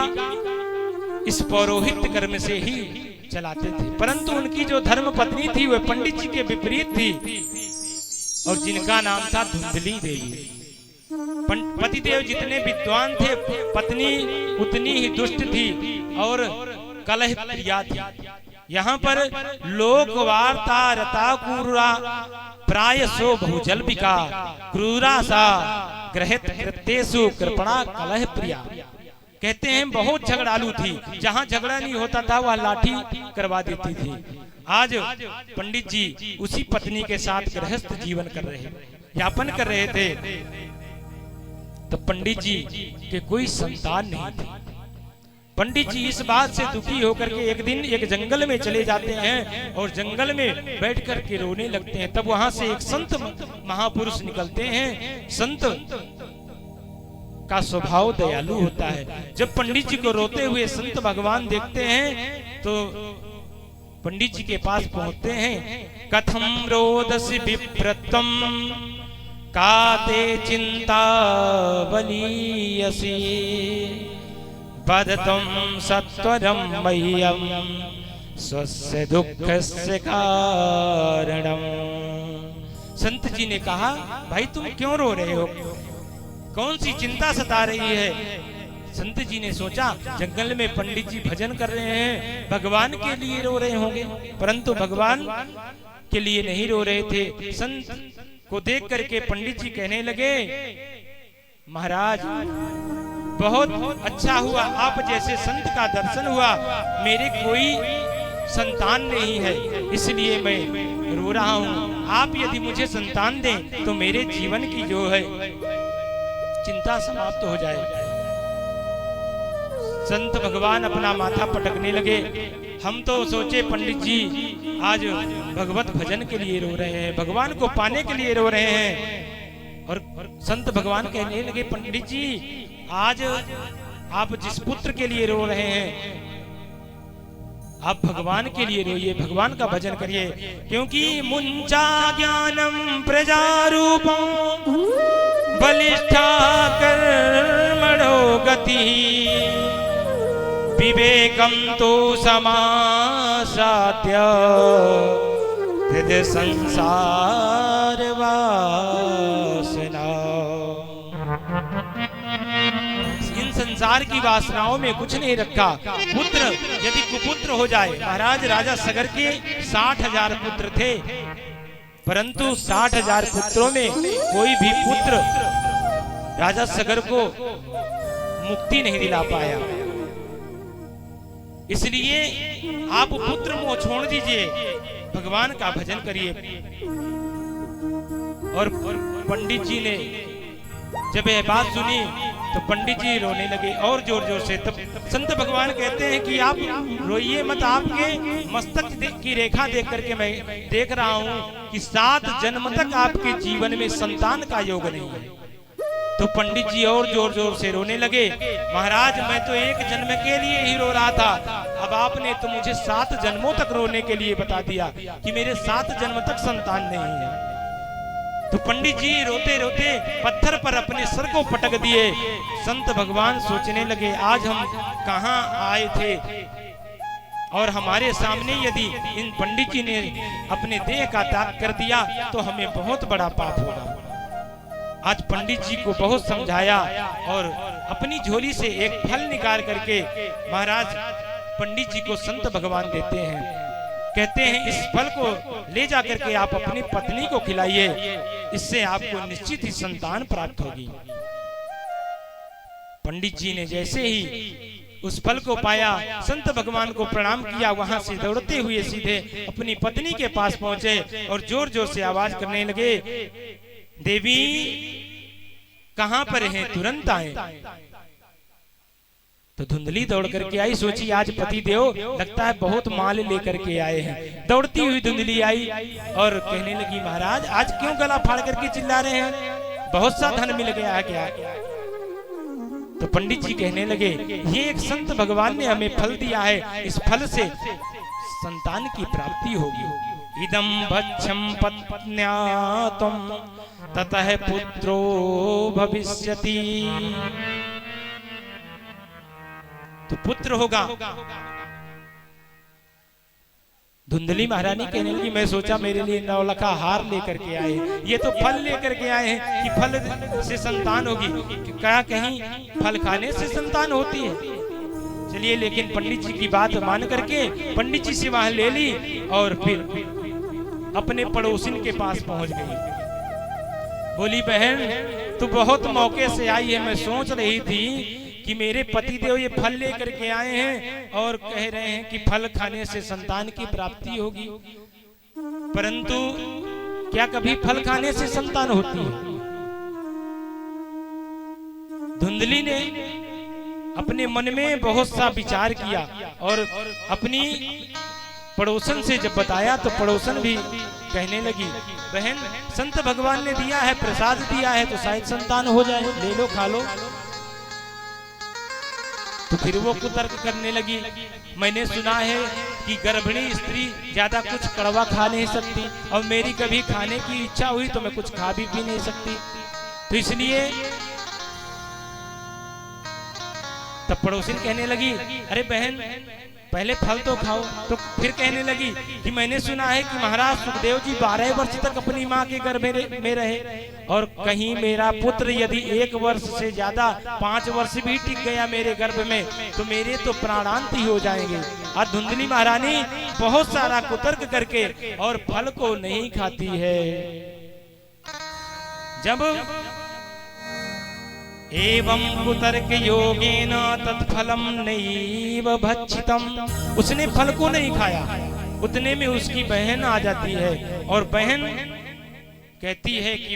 इस पौरोहित्य कर्म से ही चलाते थे। परंतु उनकी जो धर्म पत्नी थी वह पंडित जी के विपरीत थी, और जिनका नाम था धुंधली देवी। पतिदेव जितने विद्वान थे, पत्नी उतनी ही दुष्ट थी और कलह प्रिया थी। यहाँ पर लोक वार्ता रता क्रूरा प्रायसो बहुजल्पिका क्रूरा सा ग्रहित कृत्येषु कृपणा कलह प्रिया। कहते हैं बहुत झगड़ालू थी, जहाँ झगड़ा नहीं होता था वह लाठी करवा देती थी। आज पंडित जी उसी पत्नी के साथ गृहस्थ जीवन कर रहे, यापन कर रहे थे। तो पंडित जी के कोई संतान नहीं थी। पंडित जी इस बात से दुखी होकर के एक दिन एक जंगल में चले जाते हैं और जंगल में बैठ कर के रोने लगते हैं। तब वहां से एक संत महापुरुष निकलते हैं। संत का स्वभाव दयालु होता है। जब पंडित जी को रोते हुए संत भगवान देखते हैं तो पंडित जी के पास पहुंचते हैं। कथम रोदसी विप्रतम काते चिंता बलीयसी बदतम सत्वरम मह्यम स्वस्य दुःखस्य कारणम। संत जी ने कहा भाई तुम क्यों रो रहे हो, कौन सी चिंता सता रही है। संत जी ने सोचा जंगल में पंडित जी भजन कर रहे हैं, भगवान के लिए रो रहे होंगे, परंतु भगवान के लिए नहीं रो रहे थे। संत को देख करके पंडित जी कहने लगे, महाराज बहुत अच्छा हुआ, आप जैसे संत का दर्शन हुआ, मेरे कोई संतान नहीं है, इसलिए मैं रो रहा हूँ। आप यदि मुझे संतान दें तो मेरे जीवन की जो है चिंता समाप्त हो जाए। संत भगवान अपना माथा पटकने लगे। हम तो सोचे पंडित जी आज भगवत भजन के लिए रो रहे हैं, भगवान को पाने के लिए रो रहे हैं। और संत भगवान कहने लगे, पंडित जी आज आप जिस पुत्र के लिए रो रहे हैं, आप भगवान के लिए रोइए, भगवान का भजन करिए, क्योंकि मुंचा ज्ञानम प्रजारूपम बलिष्ठा कर्मणो गति विवेकम तो समासाद्य हृदय संसार वासना। इन संसार की वासनाओं में कुछ नहीं रखा। पुत्र यदि कुपुत्र हो जाए, महाराज राजा सगर के 60,000 पुत्र थे, परंतु 60,000 पुत्रों में कोई भी पुत्र राजा सगर को मुक्ति नहीं दिला पाया। इसलिए आप पुत्र मोह छोड़ दीजिए, भगवान का भजन करिए। और पंडित जी ने जब यह बात सुनी तो पंडित जी रोने लगे और जोर जोर से। तब संत भगवान कहते हैं कि आप रोइए मत, आपके मस्तक की रेखा देख करके मैं देख रहा हूं कि 7 जन्म तक आपके जीवन में संतान का योग नहीं है। तो पंडित जी और जोर जोर से रोने लगे। महाराज मैं तो 1 जन्म के लिए ही रो रहा था, अब आपने तो मुझे 7 जन्मों तक रोने के लिए बता दिया कि मेरे 7 जन्म तक संतान नहीं है। तो पंडित जी रोते रोते पत्थर पर अपने सर को पटक दिए। संत भगवान सोचने लगे, आज हम कहाँ आए थे और हमारे सामने यदि इन पंडित जी ने अपने देह का त्याग कर दिया तो हमें बहुत बड़ा पाप होगा। आज पंडित जी को बहुत समझाया और अपनी झोली से एक फल निकाल करके महाराज पंडित जी को संत भगवान देते हैं। कहते हैं इस फल को ले जाकर के आप अपनी पत्नी को खिलाइए, इससे आपको निश्चित ही संतान प्राप्त होगी। पंडित जी ने जैसे ही उस फल को पाया, संत भगवान को प्रणाम किया, वहां से दौड़ते हुए सीधे अपनी पत्नी के पास पहुंचे और जोर जोर से आवाज करने लगे, देवी कहां पर हैं, तुरंत आए। तो धुंधली दौड़ करके आई, सोची आज पति देव लगता है बहुत माल लेकर के आए हैं। दौड़ती हुई धुंधली आई और कहने लगी, महाराज आज क्यों गला फाड़ करके चिल्ला रहे हैं, बहुत सा धन मिल गया है क्या? तो पंडित जी कहने लगे, ये एक संत भगवान ने हमें फल दिया है, इस फल से संतान की प्राप्ति होगी। इदम भक्षम पत्न्यातम ततः पुत्रो भविष्यति, तो पुत्र होगा। धुंधली महारानी कहने लगी, मैं सोचा मेरे लिए 9 लखा हार लेकर के आए, ये तो फल लेकर के आए हैं कि फल से संतान होगी, क्या कहीं फल खाने से संतान होती है? चलिए, लेकिन पंडित जी की बात मान करके पंडित जी से वहां ले ली और फिर अपने पड़ोसिन के पास पहुंच गई। बोली, बहन तू बहुत मौके से आई है, मैं सोच रही थी कि मेरे पति देव ये फल लेकर के आए हैं और कह रहे हैं कि फल खाने से संतान की प्राप्ति होगी, परंतु क्या कभी फल खाने से संतान होती है? धुंधली ने अपने मन में बहुत सा विचार किया और अपनी पड़ोसन से जब बताया तो पड़ोसन भी कहने लगी, बहन संत भगवान ने दिया है, प्रसाद दिया है, तो शायद संतान हो जाए, ले लो खा लो। तो फिर वो कुतर्क करने लगी, मैंने सुना है कि गर्भिणी स्त्री ज्यादा कुछ कड़वा खा नहीं सकती और मेरी कभी खाने की इच्छा हुई तो मैं कुछ खा भी पी नहीं सकती, तो इसलिए। तब पड़ोसिन कहने लगी, अरे बहन पहले फल तो खाओ। तो फिर कहने लगी कि मैंने सुना है कि महाराज सुखदेव जी 12 वर्ष तक अपनी माँ के गर्भ में रहे, और कहीं मेरा पुत्र यदि 1 वर्ष से ज्यादा 5 वर्ष भी टिक गया मेरे गर्भ में तो मेरे तो प्राणांत ही हो जाएंगे। और धुंधली महारानी बहुत सारा कुतर्क करके और फल को नहीं खाती है। जब एवं कुतर्क योगेन तत्फलम नैव भक्षितम, उसने फल को नहीं खाया, उतने में उसकी बहन आ जाती है और बहन कहती है कि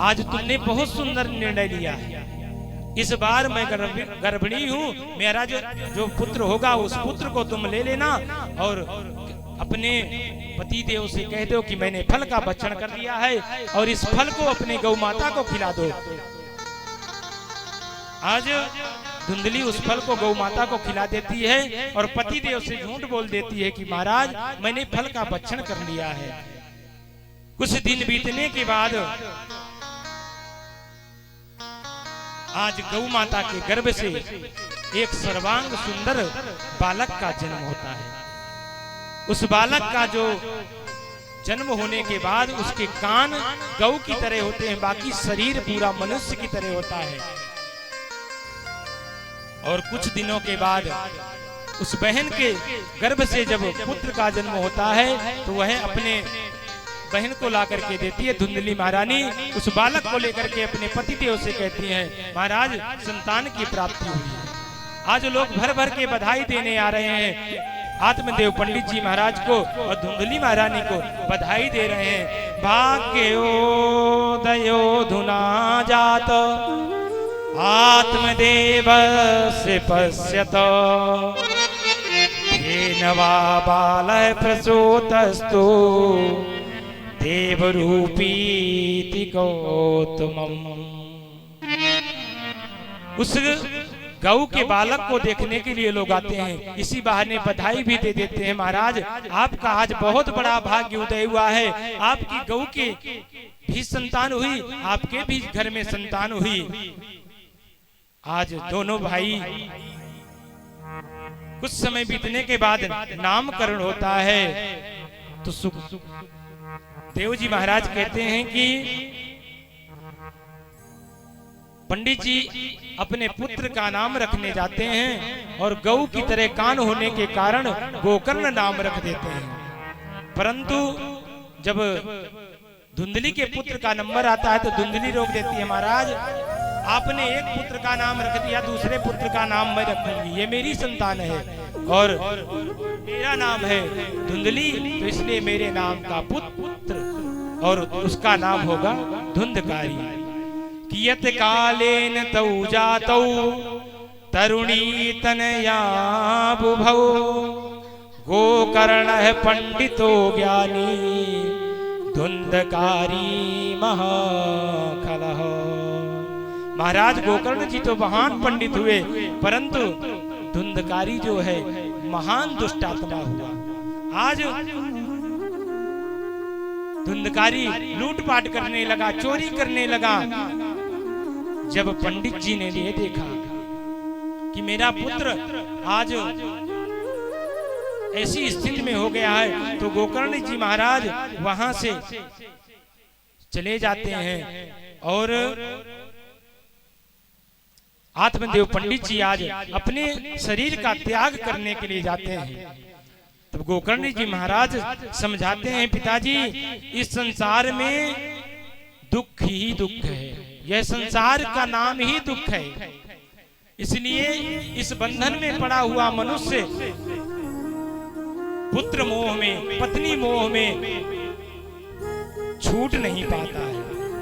आज तुमने बहुत सुंदर निर्णय लिया है, इस बार मैं गर्भिणी हूँ, मेरा जो पुत्र होगा उस पुत्र को तुम ले लेना और अपने पति देव से कह दो कि मैंने फल का भक्षण कर लिया है और इस फल को अपने गौ माता को खिला दो। आज धुंधली उस फल को गौ माता को खिला देती है और पति देव से झूठ बोल देती है कि महाराज मैंने फल का भक्षण कर लिया है। कुछ दिन बीतने के बाद आज गौ माता के गर्भ से एक सर्वांग सुंदर बालक का जन्म होता है। उस बालक का जो जन्म होने के बाद उसके कान गौ की तरह होते हैं, बाकी शरीर पूरा मनुष्य की तरह होता है। और कुछ दिनों के बाद उस बहन के गर्भ से जब पुत्र का जन्म होता है तो वह अपने बहन को ला करके देती है। धुंधली महारानी उस बालक को लेकर के अपने पति देव से कहती है महाराज संतान की प्राप्ति हुई है। आज लोग भर भर के बधाई देने आ रहे हैं, आत्मदेव पंडित जी महाराज को और धुंधली महारानी को बधाई दे रहे हैं। भाग्योदयो धुना जात आत्मदेव से पश्यत नवा बाल प्रसूतस्तु देवरूपीति गौतमम्। उस गौ के बालक को देखने के लिए लोग आते हैं, इसी बहाने बधाई भी दे देते हैं महाराज आपका आज बहुत बड़ा भाग्य उदय हुआ है, आपकी गौ के भी संतान हुई, आपके भी घर में संतान हुई। आज दोनों भाई कुछ समय बीतने के बाद नामकरण होता है तो सुखदेव जी महाराज कहते हैं कि पंडित जी अपने पुत्र का नाम रखने जाते हैं और गौ की तरह कान होने के कारण गोकर्ण नाम रख देते हैं। परंतु जब धुंधली के पुत्र का नंबर आता है तो धुंधली रोक देती है महाराज आपने एक पुत्र का नाम रख दिया, दूसरे पुत्र का नाम मैं रखूंगी, ये मेरी संतान है और मेरा नाम है धुंधली, तो इसलिए मेरे नाम का पुत्र और उसका नाम होगा धुंधकारी। कियत कालेन तौ जातौ तरुणी तनया बुभौ गोकर्णः पंडितो ज्ञानी धुंधकारी महाखलः। महाराज गोकर्ण जी तो महान पंडित हुए परंतु धुंधकारी जो है महान दुष्टात्मा हुआ। आज धुंधकारी लूटपाट करने लगा, चोरी करने लगा। जब पंडित जी ने ये देखा कि मेरा पुत्र आज ऐसी स्थिति में हो गया है तो गोकर्ण जी महाराज वहां से चले जाते हैं और आत्मदेव पंडित जी आज अपने शरीर का त्याग करने के लिए जाते हैं। तब गोकर्ण जी महाराज समझाते हैं पिताजी इस संसार में दुख ही दुख है, यह संसार का नाम ही दुख है, इसलिए इस बंधन में पड़ा हुआ मनुष्य पुत्र मोह में पत्नी मोह में छूट नहीं पाता है।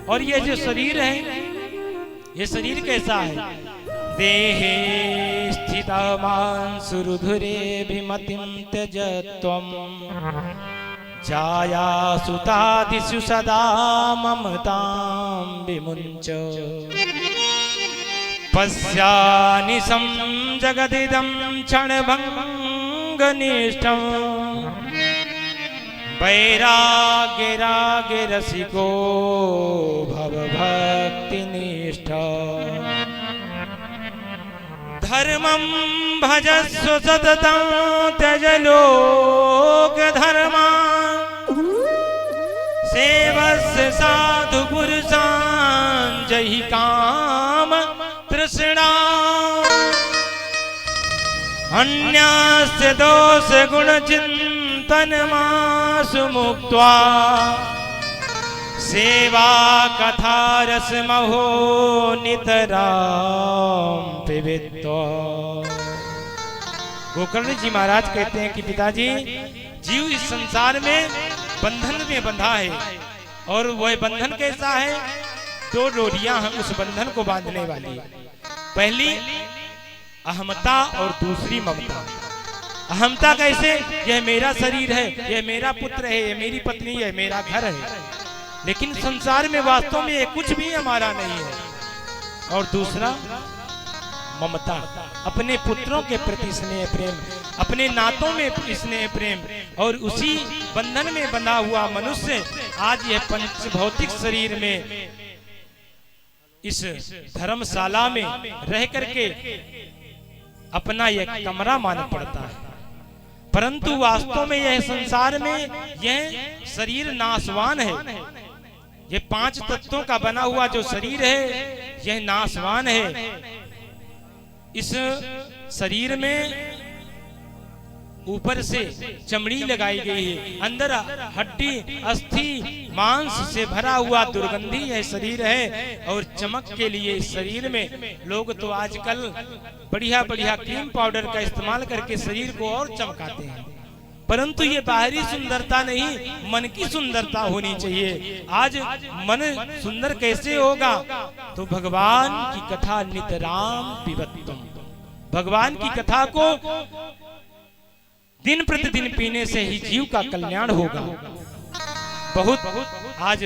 और यह जो शरीर है ये शरीर कैसा है, देहे स्थिता मांसुरुधुरे विमतिं त्यजत्वं जाया सुतादिषु सदा ममतां विमुञ्च पश्यानिशं जगदिदं क्षणभङ्गनिष्ठं वैराग्यरागरसिको भवभक्तिनिष्ठ धर्मं भजस्व सततं त्यज लोक धर्मान् सेवस्य साधु पुरुषान् जहि काम तृष्णा अन्यस्य दोष गुण चिंतनमासु मुक्त्वा सेवा कथा रस महो नितराम पिबत्वा। गोकर्ण जी महाराज कहते हैं कि पिताजी, जीव इस संसार में बंधन में बंधा है, और वह बंधन कैसा है? दो डोरियां हैं उस बंधन को बांधने वाली। पहली अहमता और दूसरी ममता। अहमता कैसे? यह मेरा शरीर है, यह मेरा पुत्र है, यह मेरी पत्नी है, मेरा घर है, लेकिन संसार में वास्तव में ये कुछ भी हमारा नहीं है। और दूसरा ममता, अपने पुत्रों के प्रति स्नेह प्रेम, अपने नातों में स्नेह प्रेम। और उसी बंधन में बंधा हुआ मनुष्य आज यह पंच भौतिक शरीर में इस धर्मशाला में रह करके अपना यह कमरा मानना पड़ता है, परंतु वास्तव में यह संसार में यह शरीर नाशवान है। ये पांच तत्वों का बना हुआ जो शरीर है यह नाशवान है। इस शरीर में ऊपर से चमड़ी लगाई गई है, अंदर हड्डी अस्थि मांस से भरा हुआ दुर्गंधी यह शरीर है। और चमक के लिए इस शरीर में लोग तो आजकल बढ़िया बढ़िया क्रीम पाउडर का इस्तेमाल करके शरीर को और चमकाते हैं, परंतु ये बाहरी सुंदरता नहीं, मन की सुंदरता होनी चाहिए। आज मन सुंदर कैसे होगा? तो भगवान की कथा नितराम पिबत्तम, भगवान की कथा को दिन प्रतिदिन पीने से ही जीव का कल्याण होगा। बहुत आज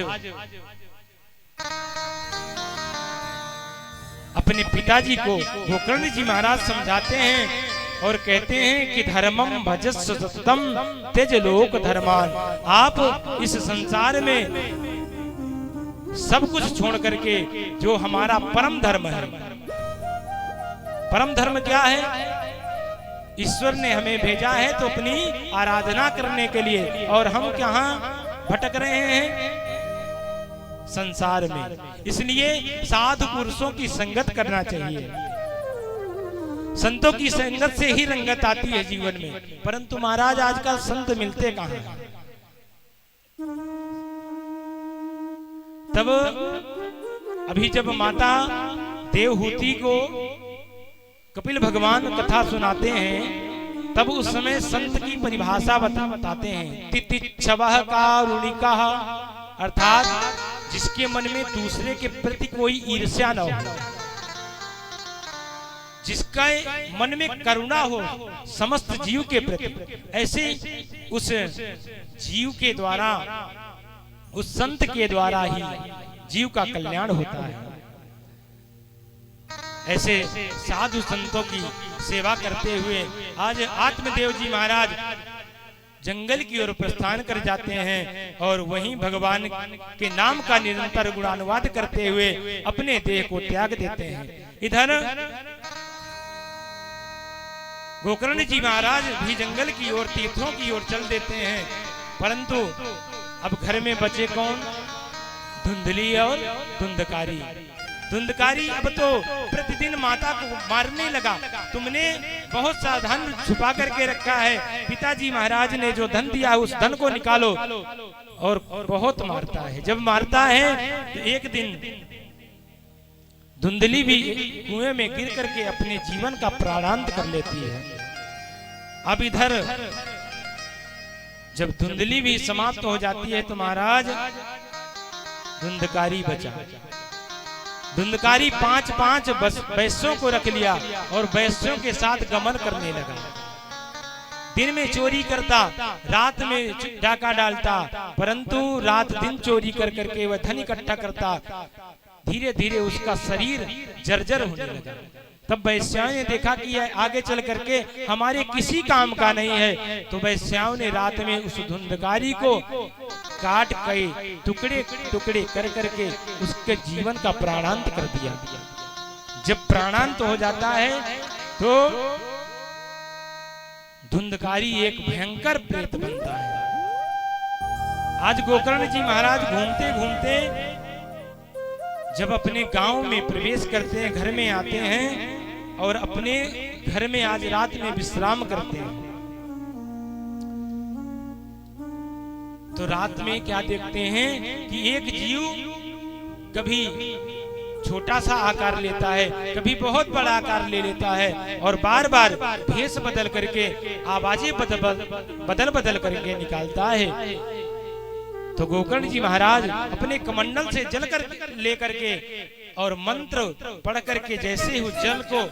अपने पिताजी को गोकर्ण जी महाराज समझाते हैं और कहते हैं कि धर्मम भजस्व सततम त्यज लोक धर्मान। आप इस संसार में सब कुछ छोड़ करके जो हमारा परम धर्म है, परम धर्म क्या है? ईश्वर ने हमें भेजा है तो अपनी आराधना करने के लिए, और हम कहाँ भटक रहे हैं? संसार में। इसलिए साधु पुरुषों की संगत करना चाहिए। संतों की संगत से ही रंगत आती है जीवन में, परंतु महाराज आजकल संत मिलते कहाँ हैं? तब अभी जब माता देवहूति को कपिल भगवान कथा सुनाते हैं, तब उस समय संत की परिभाषा बताते हैं। तितिच्छवः कारुणिकः, अर्थात जिसके मन में दूसरे के प्रति कोई ईर्ष्या न हो, जिसका मन में करुणा हो समस्त जीव के प्रति, ऐसे उस जीव के द्वारा, उस संत के द्वारा ही जीव का कल्याण होता है। ऐसे साधु संतों की सेवा करते हुए आज आत्मदेव जी महाराज जंगल की ओर प्रस्थान कर जाते हैं, और वहीं भगवान के नाम का निरंतर गुणानुवाद करते हुए अपने देह को त्याग देते हैं। इधर गोकर्ण जी महाराज भी जंगल की ओर, तीर्थों की ओर चल देते हैं, परंतु अब घर में बचे कौन? धुंधली और धुंधकारी। धुंधकारी अब तो प्रतिदिन माता को मारने लगा। तुमने बहुत सा धन छुपा करके रखा है, पिताजी महाराज ने जो धन दिया उस धन को निकालो। और बहुत मारता है। जब मारता है तो एक दिन धुंधली भी कुएं में गिर करके अपने जीवन का प्राणांत कर लेती है। अब इधर जब धुंधली भी समाप्त हो जाती है तो महाराज धुंधकारी बचा। धुंधकारी 5-5 वैश्यों को रख लिया और वैश्यों के साथ गमन करने लगा। दिन में चोरी करता, रात में डाका डालता, परंतु रात दिन चोरी कर करके वह धन इकट्ठा करता। धीरे धीरे उसका शरीर जर्जर होने लगा। तब वैश्याओं ने देखा कि यह आगे चल करके हमारे किसी काम का नहीं है, तो वैश्याओं ने रात में उस धुंधकारी को काट के टुकड़े टुकड़े कर करके उसके जीवन का प्राणांत कर दिया। जब प्राणांत हो जाता है तो धुंधकारी एक भयंकर प्रेत बनता है। आज गोकर्ण जी महाराज घूमते घूमते जब अपने गांव में प्रवेश करते हैं, घर में आते हैं और अपने घर में आज रात में विश्राम करते हैं, तो रात में क्या देखते हैं कि एक जीव कभी छोटा सा आकार लेता है, कभी बहुत बड़ा आकार ले लेता है और बार बार भेष बदल करके आवाजें बदल बदल करके निकालता है। तो गोकर्ण जी महाराज अपने कमंडल से जल कर लेकर के और मंत्र पढ़ करके जैसे उस जल को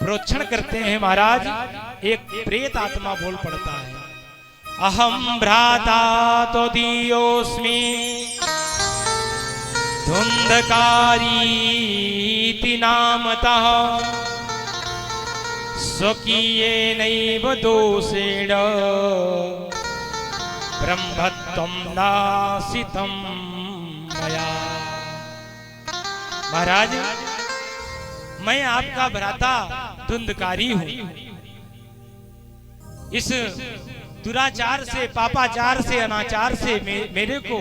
प्रोक्षण करते हैं महाराज, एक प्रेत आत्मा बोल पड़ता है, अहम भ्राता तो दियोस्मि धुंधकारी नामतः स्वकीयेनैव दोषेण ब्रह्मत्वं नासितं मया। महाराज, मैं आपका भ्राता धुंधकारी हूं। इस दुराचार से, पापाचार से, अनाचार से मेरे को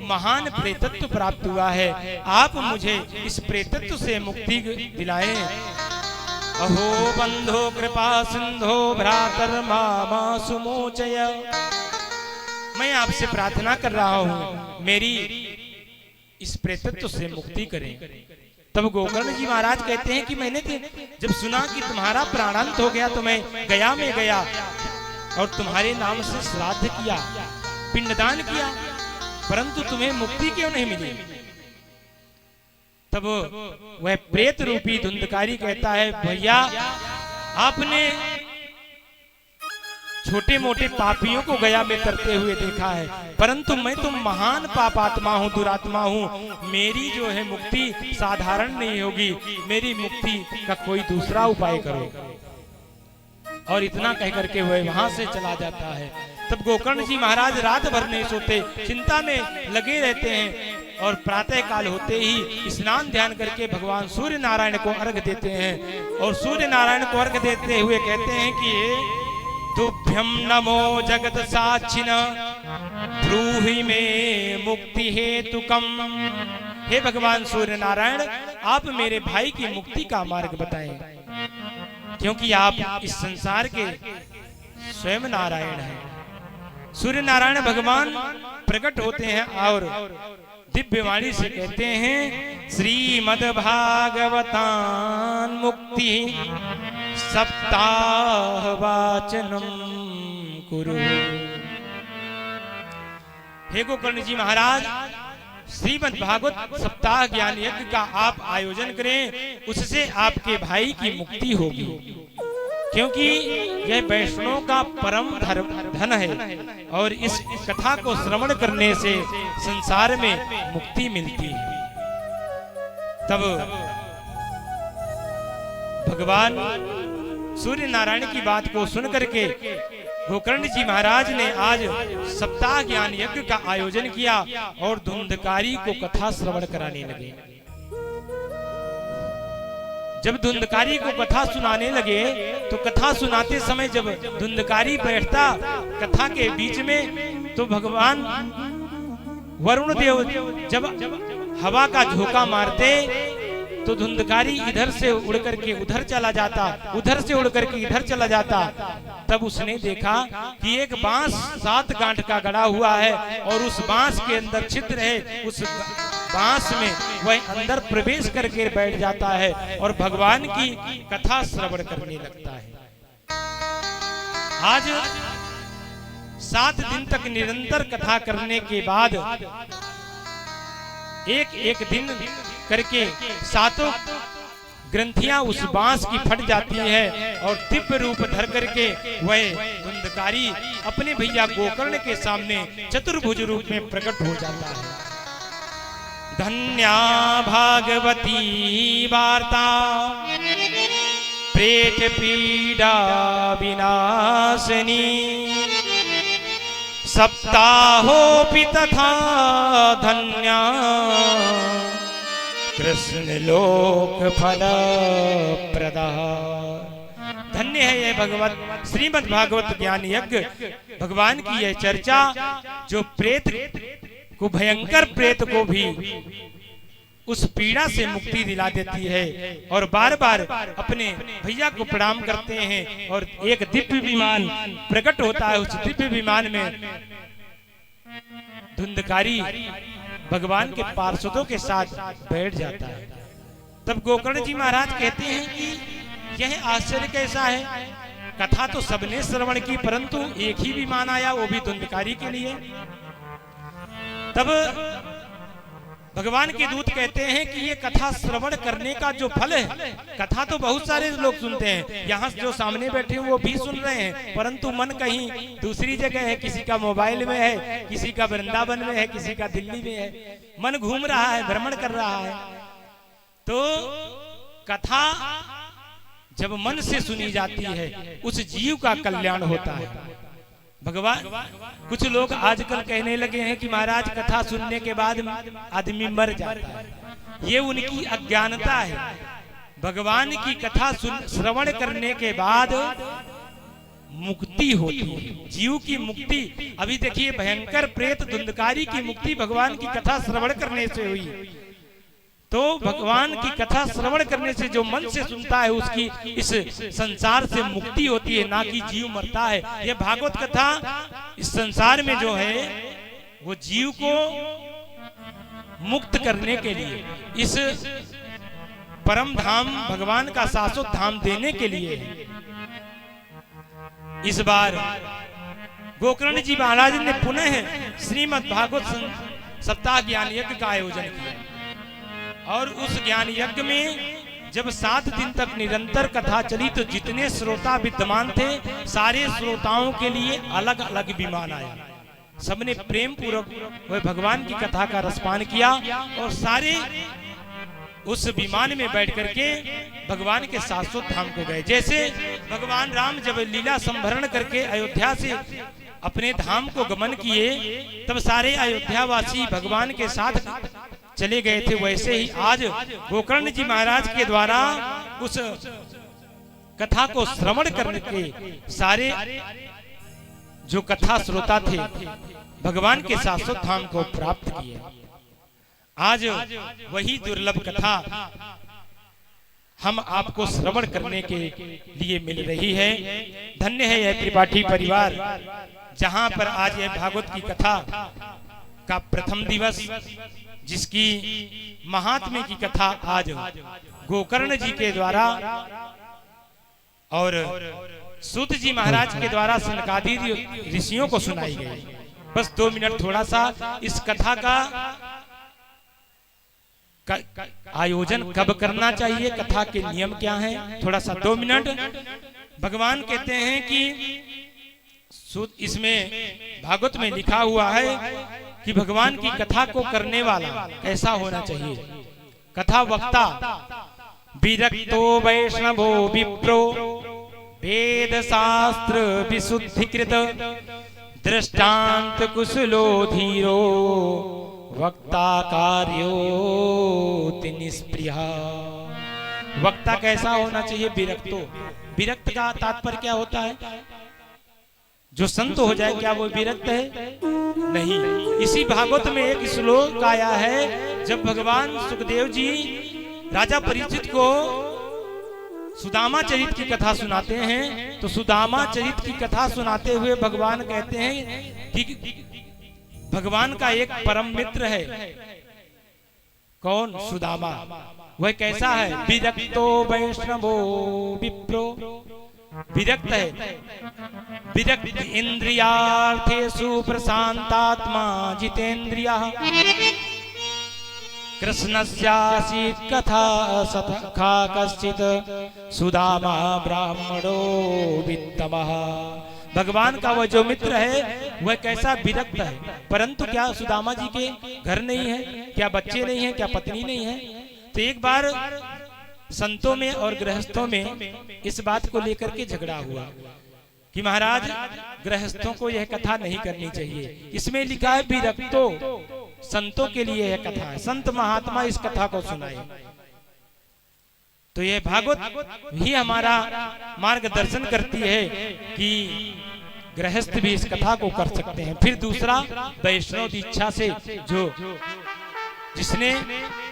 महान प्रेतत्व प्राप्त हुआ है। आप मुझे इस प्रेतत्व से मुक्ति दिलाएं। अहो बंधो कृपा सिंधो भ्रातर मामा सुमोचय। मैं आपसे प्रार्थना कर रहा हूँ, मेरी इस प्रेतत्व से मुक्ति करें। तब गोकर्ण जी महाराज कहते हैं कि मैंने जब सुना कि तुम्हारा प्राणांत हो गया तो मैं गया में गया और तुम्हारे नाम से श्राद्ध किया, पिंडदान किया, परंतु तुम्हें मुक्ति क्यों नहीं मिली? तब वह प्रेत रूपी धुंधकारी कहता है, भैया आपने छोटे मोटे पापियों को गया में तरते हुए देखा है, परंतु मैं तो महान पापात्मा हूँ, दुरात्मा हूँ। मेरी जो है मुक्ति साधारण नहीं होगी, मेरी मुक्ति का कोई दूसरा उपाय करो। और इतना कह करके वह वहां से चला जाता है। तब गोकर्ण जी महाराज रात भर नहीं सोते, चिंता में लगे रहते हैं और प्रातः काल होते ही स्नान ध्यान करके भगवान सूर्य नारायण को अर्घ देते हैं और सूर्य नारायण को अर्घ देते हुए कहते हैं कि तुभ्यं नमो जगत साक्षिण ब्रूहि में मुक्ति हेतुकम। हे भगवान सूर्य नारायण, आप मेरे भाई की मुक्ति का मार्ग बताएं, क्योंकि आप इस संसार के स्वयं नारायण हैं। सूर्य नारायण भगवान प्रकट होते हैं और दिव्यवाणी से कहते हैं, श्रीमद् भागवतान मुक्ति सप्ताह वाचनम कुरु। हे गोकर्ण जी महाराज, श्रीमद् भागवत सप्ताह ज्ञान यज्ञ का आप आयोजन करें, उससे आपके भाई की मुक्ति होगी, क्योंकि यह वैष्णव का परम धन है और इस कथा को श्रवण करने से संसार में मुक्ति मिलती है। तब भगवान सूर्य नारायण की बात को सुन करके गोकर्ण जी महाराज ने आज सप्ताह ज्ञान यज्ञ का आयोजन किया और धुंधकारी को कथा श्रवण कराने लगे। जब धुंधकारी को कथा सुनाने लगे तो कथा सुनाते समय जब धुंधकारी बैठता कथा के बीच में, तो भगवान वरुण देव जब हवा का झोंका मारते तो धुंधकारी इधर से उड़ करके उधर चला जाता, उधर से उड़ करके इधर चला जाता। तब उसने देखा कि एक बांस 7 गांठ का गड़ा हुआ है और उस बांस के अंदर छिद्र है, उस बांस में वह अंदर प्रवेश करके बैठ जाता है और भगवान की कथा श्रवण करने लगता है। आज 7 दिन तक निरंतर कथा करने के बाद एक दिन करके 7 ग्रंथियां उस बांस की फट जाती है और दिव्य रूप धर करके वह धुंधकारी अपने भैया गोकर्ण के सामने चतुर्भुज रूप में प्रकट हो जाता है। धन्या भागवती वार्ता प्रेत पीड़ा विनाशिनी सप्ताहोऽपि तथा धन्या कृष्ण लोक फल प्रदा। धन्य है यह भगवत श्रीमद् भागवत ज्ञान यज्ञ, भगवान की यह चर्चा जो प्रेत को, भयंकर प्रेत को भी उस पीड़ा से मुक्ति दिला देती है। और बार बार अपने भैया को प्रणाम करते हैं और एक दिव्य विमान प्रकट होता है। उस दिव्य विमान में धुंधकारी भगवान के पार्षदों के साथ बैठ जाता है। तब गोकर्ण जी महाराज कहते हैं कि यह आश्चर्य कैसा है, कथा तो सबने श्रवण की परंतु एक ही विमान आया, वो भी धुंधकारी के लिए। तब भगवान के दूत कहते हैं कि ये कथा श्रवण करने का जो फल है, कथा तो बहुत सारे लोग सुनते हैं, यहाँ जो सामने बैठे हैं वो भी सुन रहे हैं, परंतु मन कहीं दूसरी जगह है, किसी का मोबाइल में है, किसी का वृंदावन में है, किसी का दिल्ली में है, मन घूम रहा है, भ्रमण कर रहा है। तो कथा जब मन से सुनी जाती है उस जीव का कल्याण होता है। भगवान, कुछ लोग आजकल कहने लगे हैं कि महाराज कथा सुनने के बाद आदमी मर जाता है, ये उनकी अज्ञानता है। भगवान की कथा श्रवण करने के बाद मुक्ति होती है, जीव की मुक्ति। अभी देखिए भयंकर प्रेत धुंधकारी की मुक्ति भगवान की कथा श्रवण करने से हुई। तो भगवान की कथा श्रवण करने से जो मन से सुनता है उसकी इस संसार से मुक्ति होती है, ना कि जीव मरता है। यह भागवत कथा इस संसार में जो है वो जीव को मुक्त करने के लिए, इस परम धाम भगवान का शाश्वत धाम देने के लिए है। इस बार गोकर्ण जी महाराज ने पुनः श्रीमद् भागवत सप्ताह ज्ञान यज्ञ का आयोजन किया और उस ज्ञान यज्ञ में जब 7 दिन तक निरंतर कथा चली तो जितने श्रोता विद्यमान थे सारे श्रोताओं के लिए अलग अलग विमान आया। सबने प्रेम पूर्वक वह भगवान की कथा का रसपान किया और सारे उस विमान में बैठ करके भगवान के शाश्वत धाम को गए। जैसे भगवान राम जब लीला संभरण करके अयोध्या से अपने धाम को गमन किए तब सारे अयोध्यावासी भगवान के साथ चले गए थे, वैसे ही आज गोकर्ण जी महाराज के द्वारा उस कथा को श्रवण करने के सारे जो कथा श्रोता थे भगवान के शाश्वत धाम को प्राप्त किए। आज वही दुर्लभ कथा हम आपको श्रवण करने के लिए मिल रही है। धन्य है यह त्रिपाठी परिवार जहां पर आज यह भागवत की कथा का प्रथम दिवस, जिसकी महात्म्य की कथा आज गोकर्ण जी के द्वारा और सूत जी महाराज के द्वारा सनकादि ऋषियों को सुनाई गई। बस 2 मिनट थोड़ा सा इस कथा का आयोजन कब करना चाहिए, कथा के नियम क्या हैं, थोड़ा सा 2 मिनट। भगवान कहते हैं कि इसमें भागवत में लिखा हुआ है कि भगवान की कथा को करने वाला ऐसा होना चाहिए। कथा वक्ता विरक्तो वैष्णवो विप्रो वेद शास्त्र विशुद्धिकृत दृष्टांत कुशलो धीरो वक्ता कार्योति निष्प्रिया। वक्ता कैसा होना चाहिए? विरक्तो। विरक्त का तात्पर्य क्या होता है? जो संत हो जाए, क्या वो विरक्त है? नहीं। इसी भागवत में एक श्लोक आया है, जब भगवान सुखदेव जी राजा परीक्षित को सुदामा चरित की कथा सुनाते हैं, तो सुदामा चरित की कथा सुनाते हुए भगवान कहते हैं कि भगवान का एक परम मित्र है। कौन? सुदामा। वह कैसा है? विरक्तो वैष्णवो विप्रो। विरक्त है, विरक्त इंद्रियार्थेषु प्रशांतात्मा जितेंद्रियः कृष्णस्यासीत् कथा सखा कश्चित् सुदामा ब्राह्मणो वित्तमः। भगवान का वह जो मित्र है वह कैसा? विरक्त है। परंतु क्या सुदामा जी के घर नहीं है? क्या बच्चे नहीं है? क्या पत्नी नहीं है? तो एक बार संतों में और गृहस्थों में इस बात को लेकर के झगड़ा हुआ कि महाराज गृहस्थों को यह कथा नहीं करनी चाहिए। इसमें लिखा है विरक्तो, संतों के लिए यह कथा है, संत महात्मा इस कथा को सुनाए। तो यह भागवत ही हमारा मार्गदर्शन करती है कि गृहस्थ भी इस कथा को कर सकते हैं। फिर दूसरा, वैष्णव दीक्षा से जो जिसने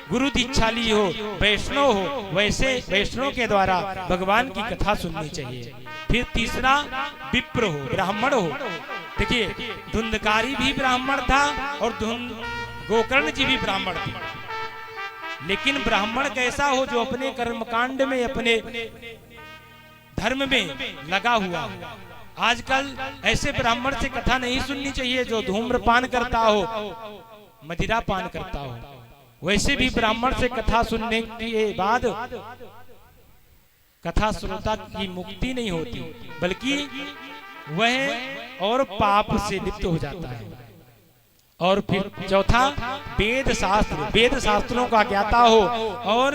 गुरु दीक्षा ली हो, वैष्णव हो, वैसे वैष्णव के द्वारा भगवान की कथा सुननी चाहिए। फिर तीसरा, विप्र हो, ब्राह्मण हो। देखिए, धुंधकारी भी ब्राह्मण था और गोकर्ण जी भी ब्राह्मण थे, लेकिन ब्राह्मण कैसा हो, जो अपने कर्मकांड में, अपने धर्म में लगा हुआ हो। आजकल ऐसे ब्राह्मण से कथा नहीं सुननी चाहिए जो धूम्रपान करता हो, मदिरा पान करता हो। वैसे भी ब्राह्मण से कथा सुनने के बाद कथा श्रोता की मुक्ति नहीं होती, बल्कि वह और पाप से लिप्त हो जाता है। और फिर चौथा, वेद शास्त्र, वेद शास्त्रों का ज्ञाता हो और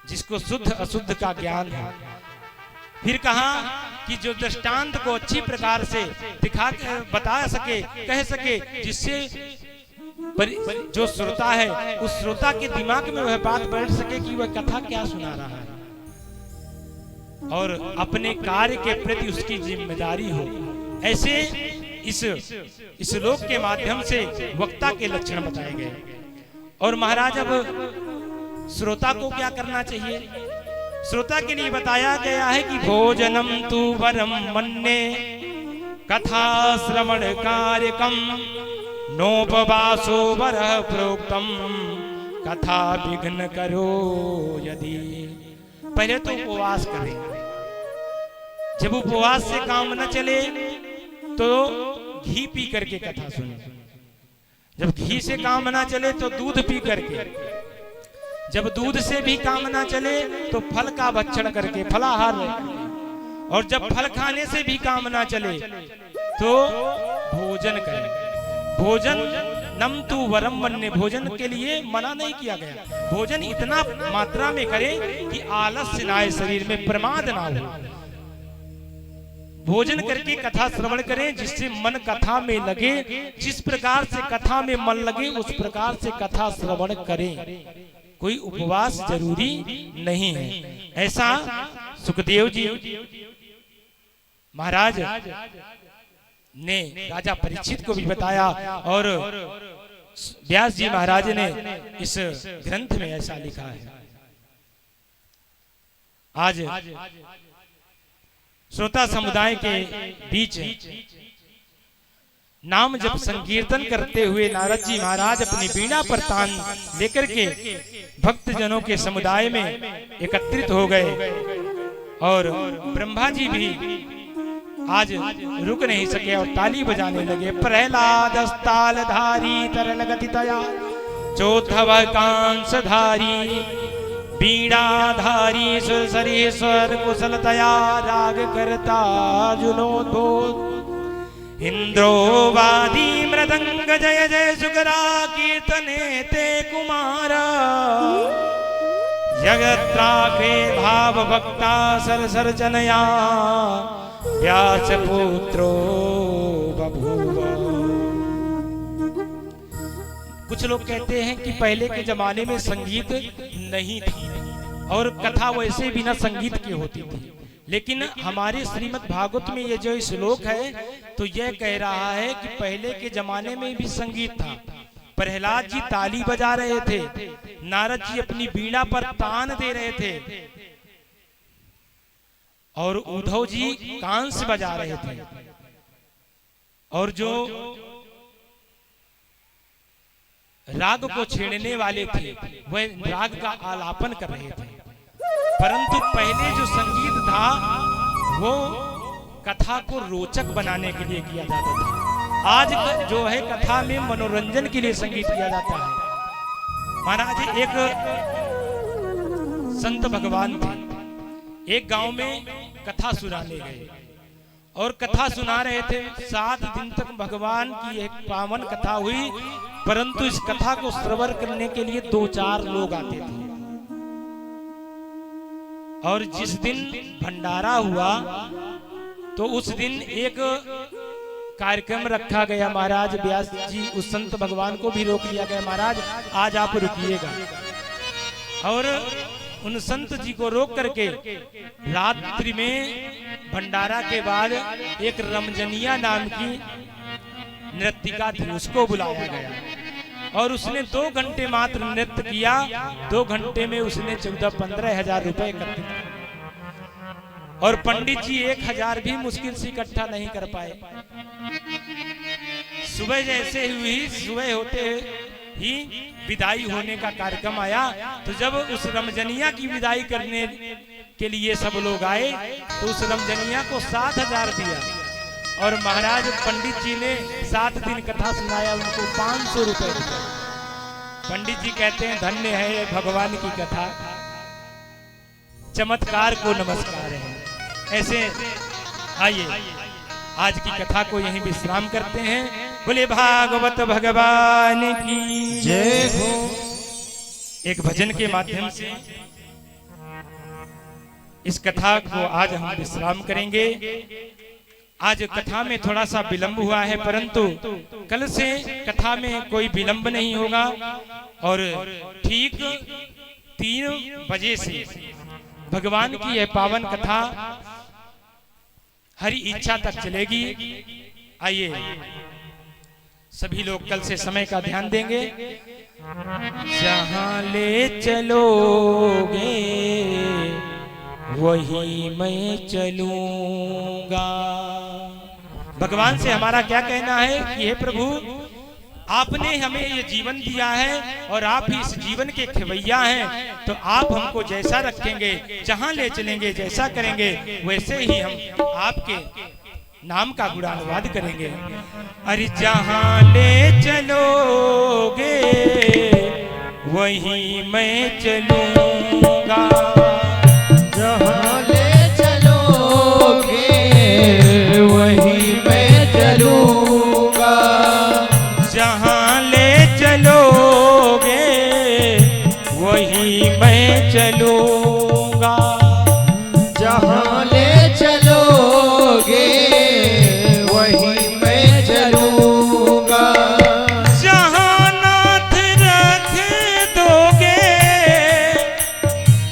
जिसको शुद्ध अशुद्ध का ज्ञान है। फिर कहा कि जो दृष्टांत को अच्छी प्रकार से दिखा बता सके, कह सके, जिससे जो श्रोता है उस श्रोता के दिमाग में वह बात बैठ सके कि वह कथा क्या सुना रहा है, और अपने कार्य के प्रति उसकी जिम्मेदारी हो। ऐसे इस श्लोक के माध्यम से वक्ता के लक्षण बताए गए। और महाराज, अब श्रोता को क्या करना चाहिए? श्रोता के लिए बताया गया है कि भोजनम तु वरम मन्ये कथा श्रवण कार्यकम नोपवासो वरः प्रोक्तम कथा विघ्न करो यदि। पहले तो उपवास करें, जब उपवास से काम न चले तो घी पी करके कथा सुने, जब घी से काम ना चले तो दूध पी करके, जब दूध से भी काम ना चले तो फल का भक्षण करके, फलाहार, और जब फल खाने से भी काम ना चले तो भोजन करें। भोजन नम तु वरम मन्ये, भोजन के लिए मना नहीं किया गया। भोजन इतना मात्रा में करें कि आलस्य ना आए, शरीर में प्रमाद ना हो। भोजन करके कथा श्रवण करें, जिससे मन कथा में लगे। जिस प्रकार से कथा में मन लगे उस प्रकार से कथा श्रवण करें। कोई उपवास जरूरी नहीं है। ऐसा सुखदेव जी महाराज ने राजा परीक्षित को भी बताया, और व्यास जी महाराज ने इस ग्रंथ में ऐसा लिखा है। आज श्रोता समुदाय के बीच नाम जब संकीर्तन करते हुए नारद जी महाराज अपनी बीणा पर तान लेकर के भक्त जनों के समुदाय में एकत्रित हो गए, और ब्रह्मा जी भी आज रुक नहीं सके और ताली बजाने लगे। प्रहलाद ताल धारी तरल गति तया चौथव कांस धारी बीणाधारी सुरसरीश्वर कुशलतया राग करता जुनोद्भोत इंद्रोवादी मृदंग जय जय सुगरा कीर्तने ते कुमारा जगत्राखे भाव भक्ता सरसर जनया व्यास पुत्रो बभूव। कुछ लोग कहते हैं कि पहले के जमाने में संगीत नहीं था और कथा वैसे बिना संगीत की होती थी, लेकिन हमारे श्रीमद् भागवत में ये जो श्लोक है तो यह कह रहा है कि पहले के जमाने में भी संगीत था। प्रहलाद जी ताली बजा रहे थे, नारद जी अपनी बीणा पर तान दे रहे थे, और उद्धव जी कांस बजा रहे थे, और जो राग को छेड़ने वाले थे वह राग का आलापन कर रहे थे। परंतु पहले जो संगीत था वो कथा को रोचक बनाने के लिए किया जाता था। आज जो है कथा में मनोरंजन के लिए संगीत किया जाता है। महाराज, एक संत भगवान थे, एक गांव में कथा सुनाने गए और कथा सुना रहे थे। 7 दिन तक भगवान की एक पावन कथा हुई, परंतु इस कथा को श्रवण करने के लिए 2-4 लोग आते थे। और जिस दिन भंडारा हुआ तो उस दिन एक कार्यक्रम रखा गया महाराज। व्यास जी उस संत भगवान को भी रोक लिया गया, महाराज आज आप रुकिएगा। और उन संत जी को रोक करके रात्रि में भंडारा के बाद एक रमजनिया नाम की नृत्यिका थी, उसको बुलाया गया और उसने 2 घंटे मात्र नृत्य किया। 2 घंटे में उसने 14-15 हजार रुपए इकट्ठे किए और पंडित जी 1000 भी मुश्किल से इकट्ठा नहीं कर पाए। सुबह जैसे हुई, सुबह होते ही विदाई होने का कार्यक्रम आया। तो जब उस रमजनिया की विदाई करने के लिए सब लोग आए तो उस रमजनिया को 7000 दिया और महाराज पंडित जी ने 7 दिन कथा सुनाया, उनको 500 रुपए दिए। पंडित जी कहते हैं धन्य है भगवान की कथा, चमत्कार को नमस्कार है। ऐसे आइए आज की कथा को यहीं विश्राम करते हैं। बोले भागवत भगवान की जय हो। एक भजन के माध्यम से इस कथा को आज हम विश्राम करेंगे। आज कथा में थोड़ा सा विलंब हुआ है, परंतु कल से कथा में कोई विलंब नहीं होगा और ठीक 3 बजे से भगवान की यह पावन कथा हरि इच्छा तक चलेगी। आइए सभी लोग कल से समय का ध्यान देंगे। जहां ले चलोगे वही मैं चलूंगा। भगवान से हमारा क्या कहना है कि हे प्रभु आपने हमें ये जीवन दिया है और आप ही इस जीवन के खिवैया हैं, तो आप हमको जैसा रखेंगे, जहां ले चलेंगे, जैसा करेंगे, वैसे ही हम आपके नाम का गुणानुवाद करेंगे। अरे जहां ले चलोगे वही मैं चलूंगा। जहाँ ले चलोगे वही मैं चलूंगा। जहाँ ले चलोगे वही मैं चलूंगा। जहाँ ले चलोगे वही मैं चलूंगा। जहाँ नाथ रख दोगे,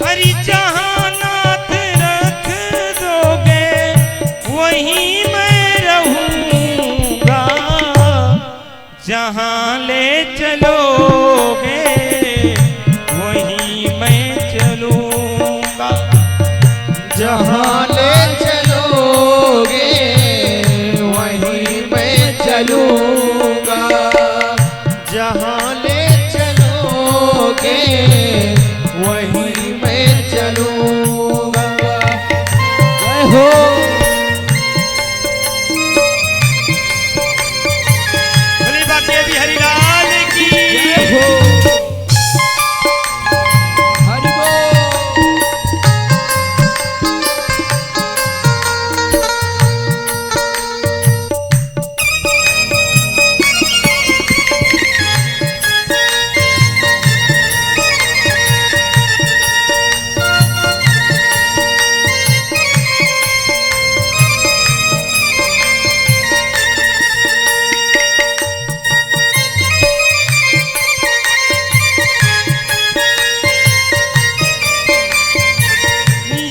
अरे जहाँ नाथ रख दोगे वहीं मैं रहूंगा। जहाँ ले चलोगे वहीं मैं चलूंगा। जहाँ ले चलोगे वहीं मैं चलूंगा। जहाँ ले चलोगे वहीं मैं चलूंगा। जय हो। बोले बाकी अभी हरिलाल की जय हो। हरि बोल।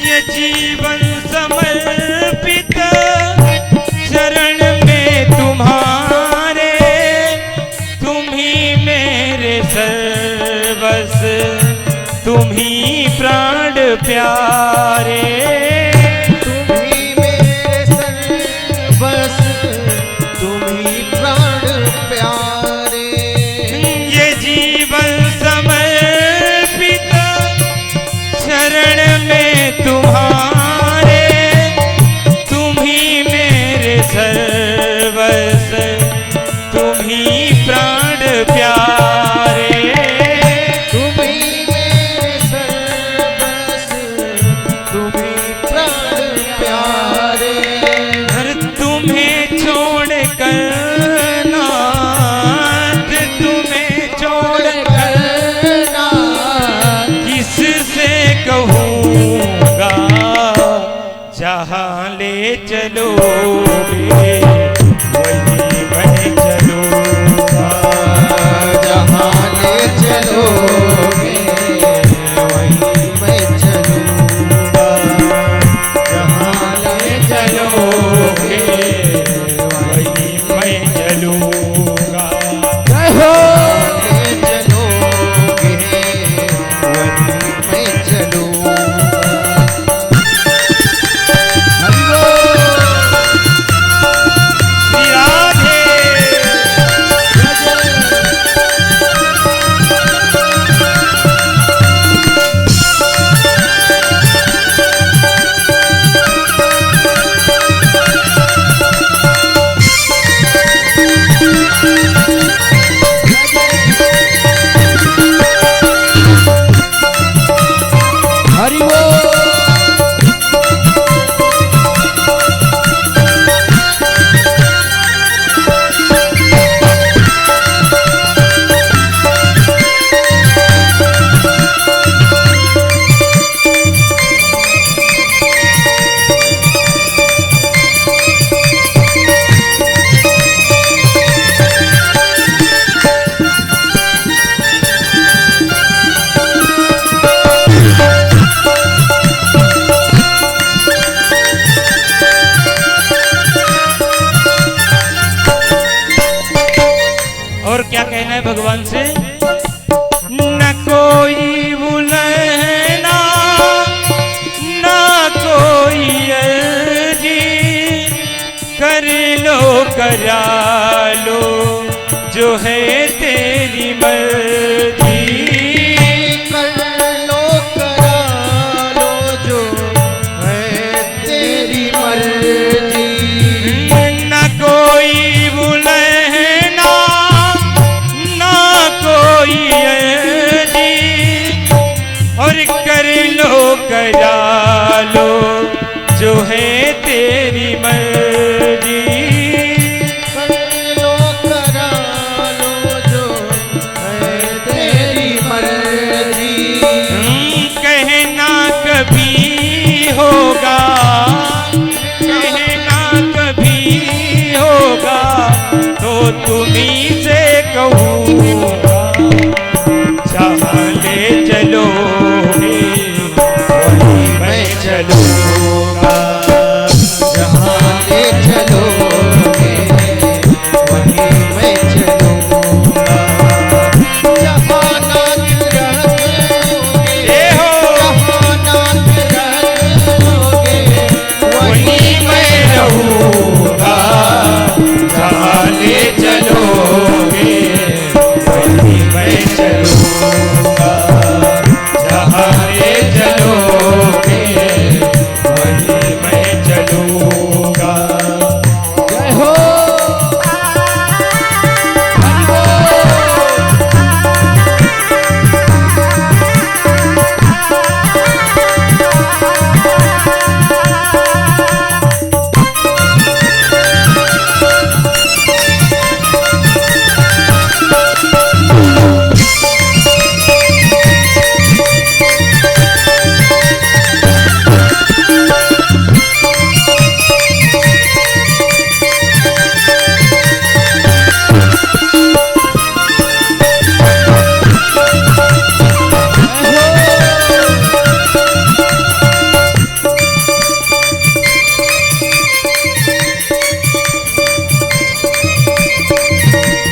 ये जीवन समर्पित चरण में तुम्हारे, तुम ही मेरे सर्वस, तुम ही प्राण प्यारे। तुम ही मेरे सर्वस, तुम ही प्राण प्यारे। ये जीवन समर्पित चरण में तुम्हारे, तुम ही मेरे सर्वस, तुम ही प्राण प्यारे। तुम ही मेरे सर्वस, तुम ही प्राण प्यारे। हर तुम्हें छोड़ कर नाथ, तुम्हें छोड़ कर करना किससे कहूँगा। जहाँ ले चलोगे वही कर लो करा लो जो है तेरी मर्जी, कर लो करा लो जो है तेरी मर्जी। न कोई बुलहना ना कोई अर्जी, और कर लो करा लो जो है तेरी मर्जी, कर लो करा लो जो है तेरी मर्जी। कहना कभी होगा, कहना कभी होगा तो तुम्हीं से कहूँगा, जहाँ ले चलोगे वहीं मैं चलूँगा, जहाँ ले चलोगे वहीं मैं चलूँगा। जहाँ नाथ रखोगे, ए हो जहाँ नाथ रखोगे वहीं मैं रहूँगा, जहाँ ले चलोगे वहीं मैं चलूँगा, जहाँ ले चलोगे वहीं मैं चलूँगा। जय हो। हरि बोल।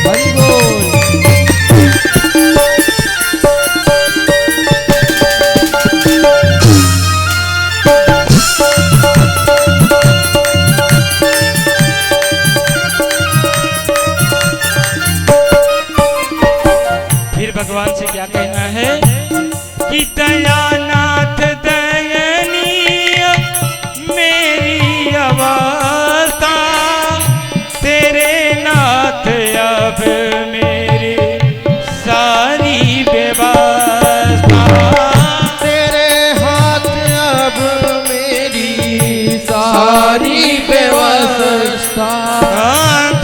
हरि बोल। फिर भगवान से क्या कहना है कि दयानाथ दयनीय मेरी अवस्था, तेरे नाथ अब मेरी सारी व्यवस्था, तेरे हाथ अब मेरी सारी व्यवस्था।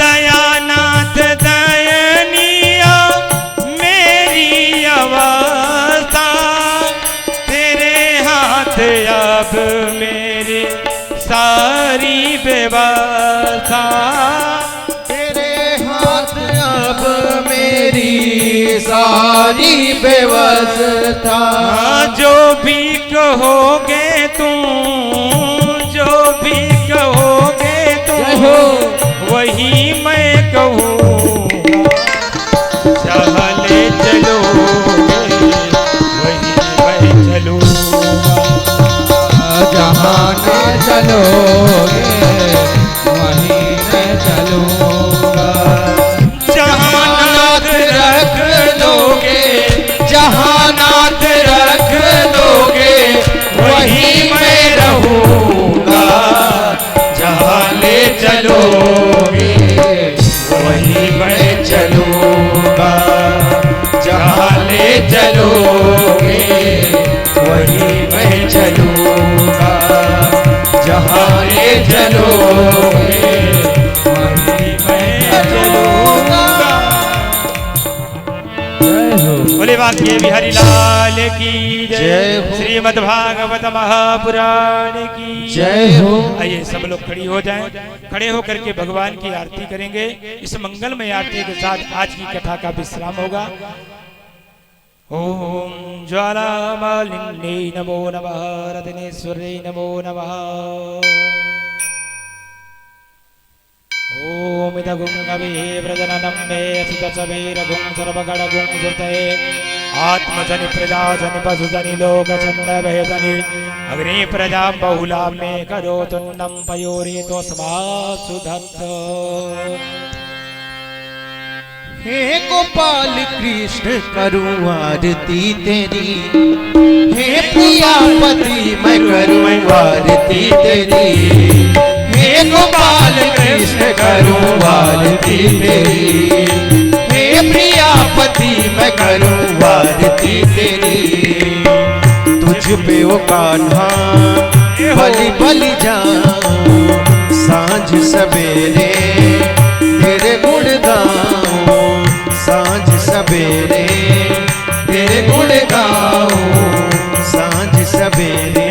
दयानाथ दयनीय मेरी अवस्था, तेरे हाथ अब मेरी सारी व्यवस्था, तेरे हाथ अब मेरी सारी व्यवस्था। जो भी कहोगे तुम, जो भी कहोगे जय तुम हो। वही मैं कहूँगा, जहाँ ले चलोगे वही मैं चलूँगा, जहाँ न चलोगे वहीं मैं चलूँगा। जहाँ नाथ रख लोगे, जहाँ नाथ रख लोगे वहीं मैं रहूँगा, जहाँ ले चलोगे वहीं मैं चलूँगा, जहाँ ले चलोगे वहीं मैं चलूँगा, जहाँ ले चलोगे वहीं मैं चलूँगा। जय हो। बोले वाक्य बिहारी लाल की जय जय, हो। श्रीमद् भागवत महापुराण की जय हो। आइए सब लोग खड़ी हो जाएं, खड़े होकर के भगवान की आरती करेंगे। इस मंगलमय आरती के साथ आज की कथा का विश्राम होगा। ओम ज्वालामालिन्ये नमो नमः, रत्नेश्वरे नमो नमः। ओम इदगुं नवे व्रजननं मे असितसवेरगुं सर्वगणगुं सुतये आत्मजनि प्रजाजनि पशुजनि लोकचन्द्र भेदनि अग्नि प्रजा बहुला मे करोतुन्नं पयोरितोऽस्मासु दत्त। हे गोपाल कृष्ण करूं आरती तेरी, हे प्रियापति मैं करूं आरती तेरी। हे गोपाल कृष्ण करूं आरती तेरी, हे प्रियापति मैं करूं आरती तेरी। तुझ पे ओ कान्हा बलि बलि जाऊं, सांझ सवेरे तेरे गुण गाऊं, सांझ सवेरे तेरे गुण गाऊं, सांझ सवेरे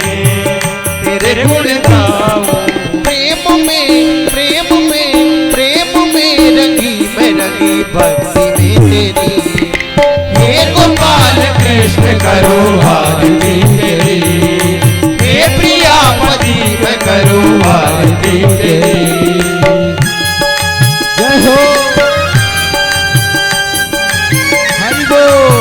तेरे गुण गाऊं। प्रेम में प्रेम में प्रेम में रंगी मैं रंगी भक्ति में तेरी। हे गोपाल कृष्ण करूं आरती तेरी, हे प्रियापति मैं करूं आरती तेरी। जय हो हरि बोल।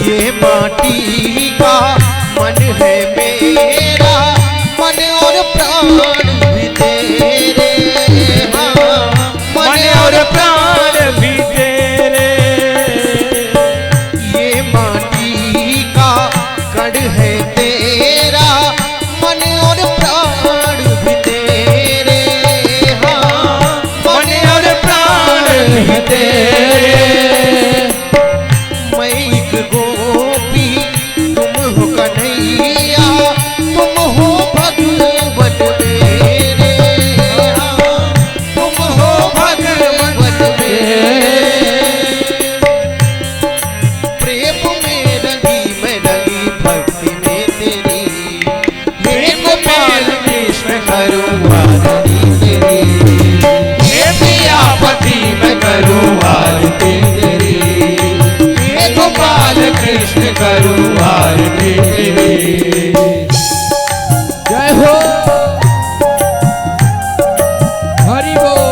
ये माटी का मन है मेरा, मन और प्राण भी तेरे। हाँ, मन और प्राण भी तेरे। ये माटी का कण है तेरा, मन और प्राण भी तेरे। हाँ, मन और प्राण भी तेरे। मैं एक गोपी तुम हो कन्हैया, तुम हो भगवन मेरे। तुम हो भगवन मेरे। प्रेम में रंगी मैं रंगी भक्ति में तेरी। हे गोपाल कृष्ण करूं आरती तेरी, हे प्रियापति मैं करूं आरती तेरी। गोपाल कृष्ण करूं आरती तेरी। जय हो हरि बोल।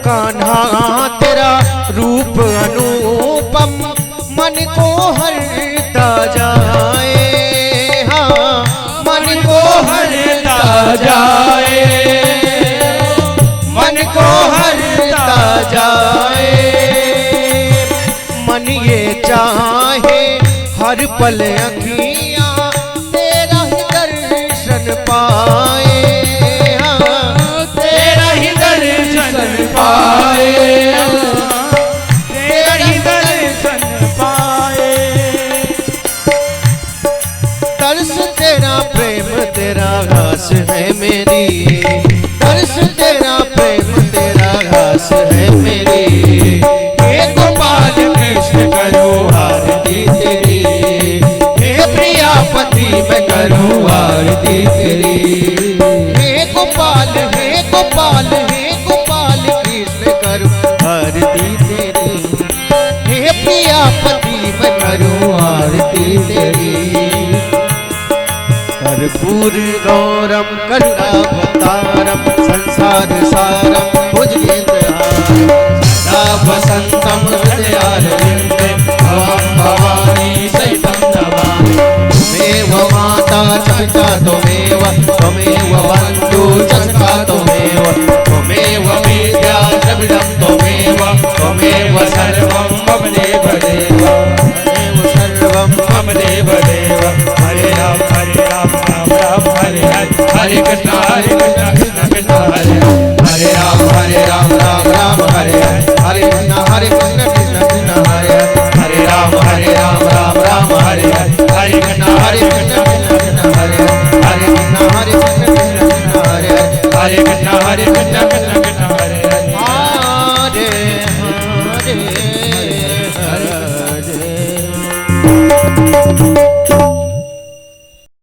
कान्हा तेरा रूप अनुपम मन को हरता जाए। हाँ, मन को हरता जाए, मन को हरता जाए। मन ये चाहे हर पल अखियाँ तेरा ही दर्शन पाए। पाए तेरा ही दर्शन पाए। तरस तेरा प्रेम तेरा घास है मेरी, तरस तेरा प्रेम तेरा घास है मेरी। हे गोपाल कृष्ण करूं आरती तेरी, हे प्रियापति मैं करूं आरती तेरी। हे गोपाल हे गोपाल हे गोपाल कृष्ण करूं आरती तेरी, हे प्रियापति मैं करूं आरती तेरी। कर्पूर गौरम करुणावतारम संसार सारम भुजगेन्द्रहारम सदा वसंतम हृदयारविंदे पिता त्वमेव त्वमेव बन्धु सखा त्वमेव त्वमेव विद्या द्रविडं त्वमेव त्वमेव सर्वं मम देव देव त्वमेव सर्वं मम देव देव हरे राम राम राम हरे हरे कृष्ण कृष्ण कृष्ण हरे हरे राम राम राम हरे हरे कृष्ण कृष्ण कृष्ण हरे हरे राम राम राम हरे हरे कृष्ण कृष्ण कृष्ण हरे हरे कृष्ण कृष्ण कृष्ण हरे हरे कृष्ण कृष्ण कृष्ण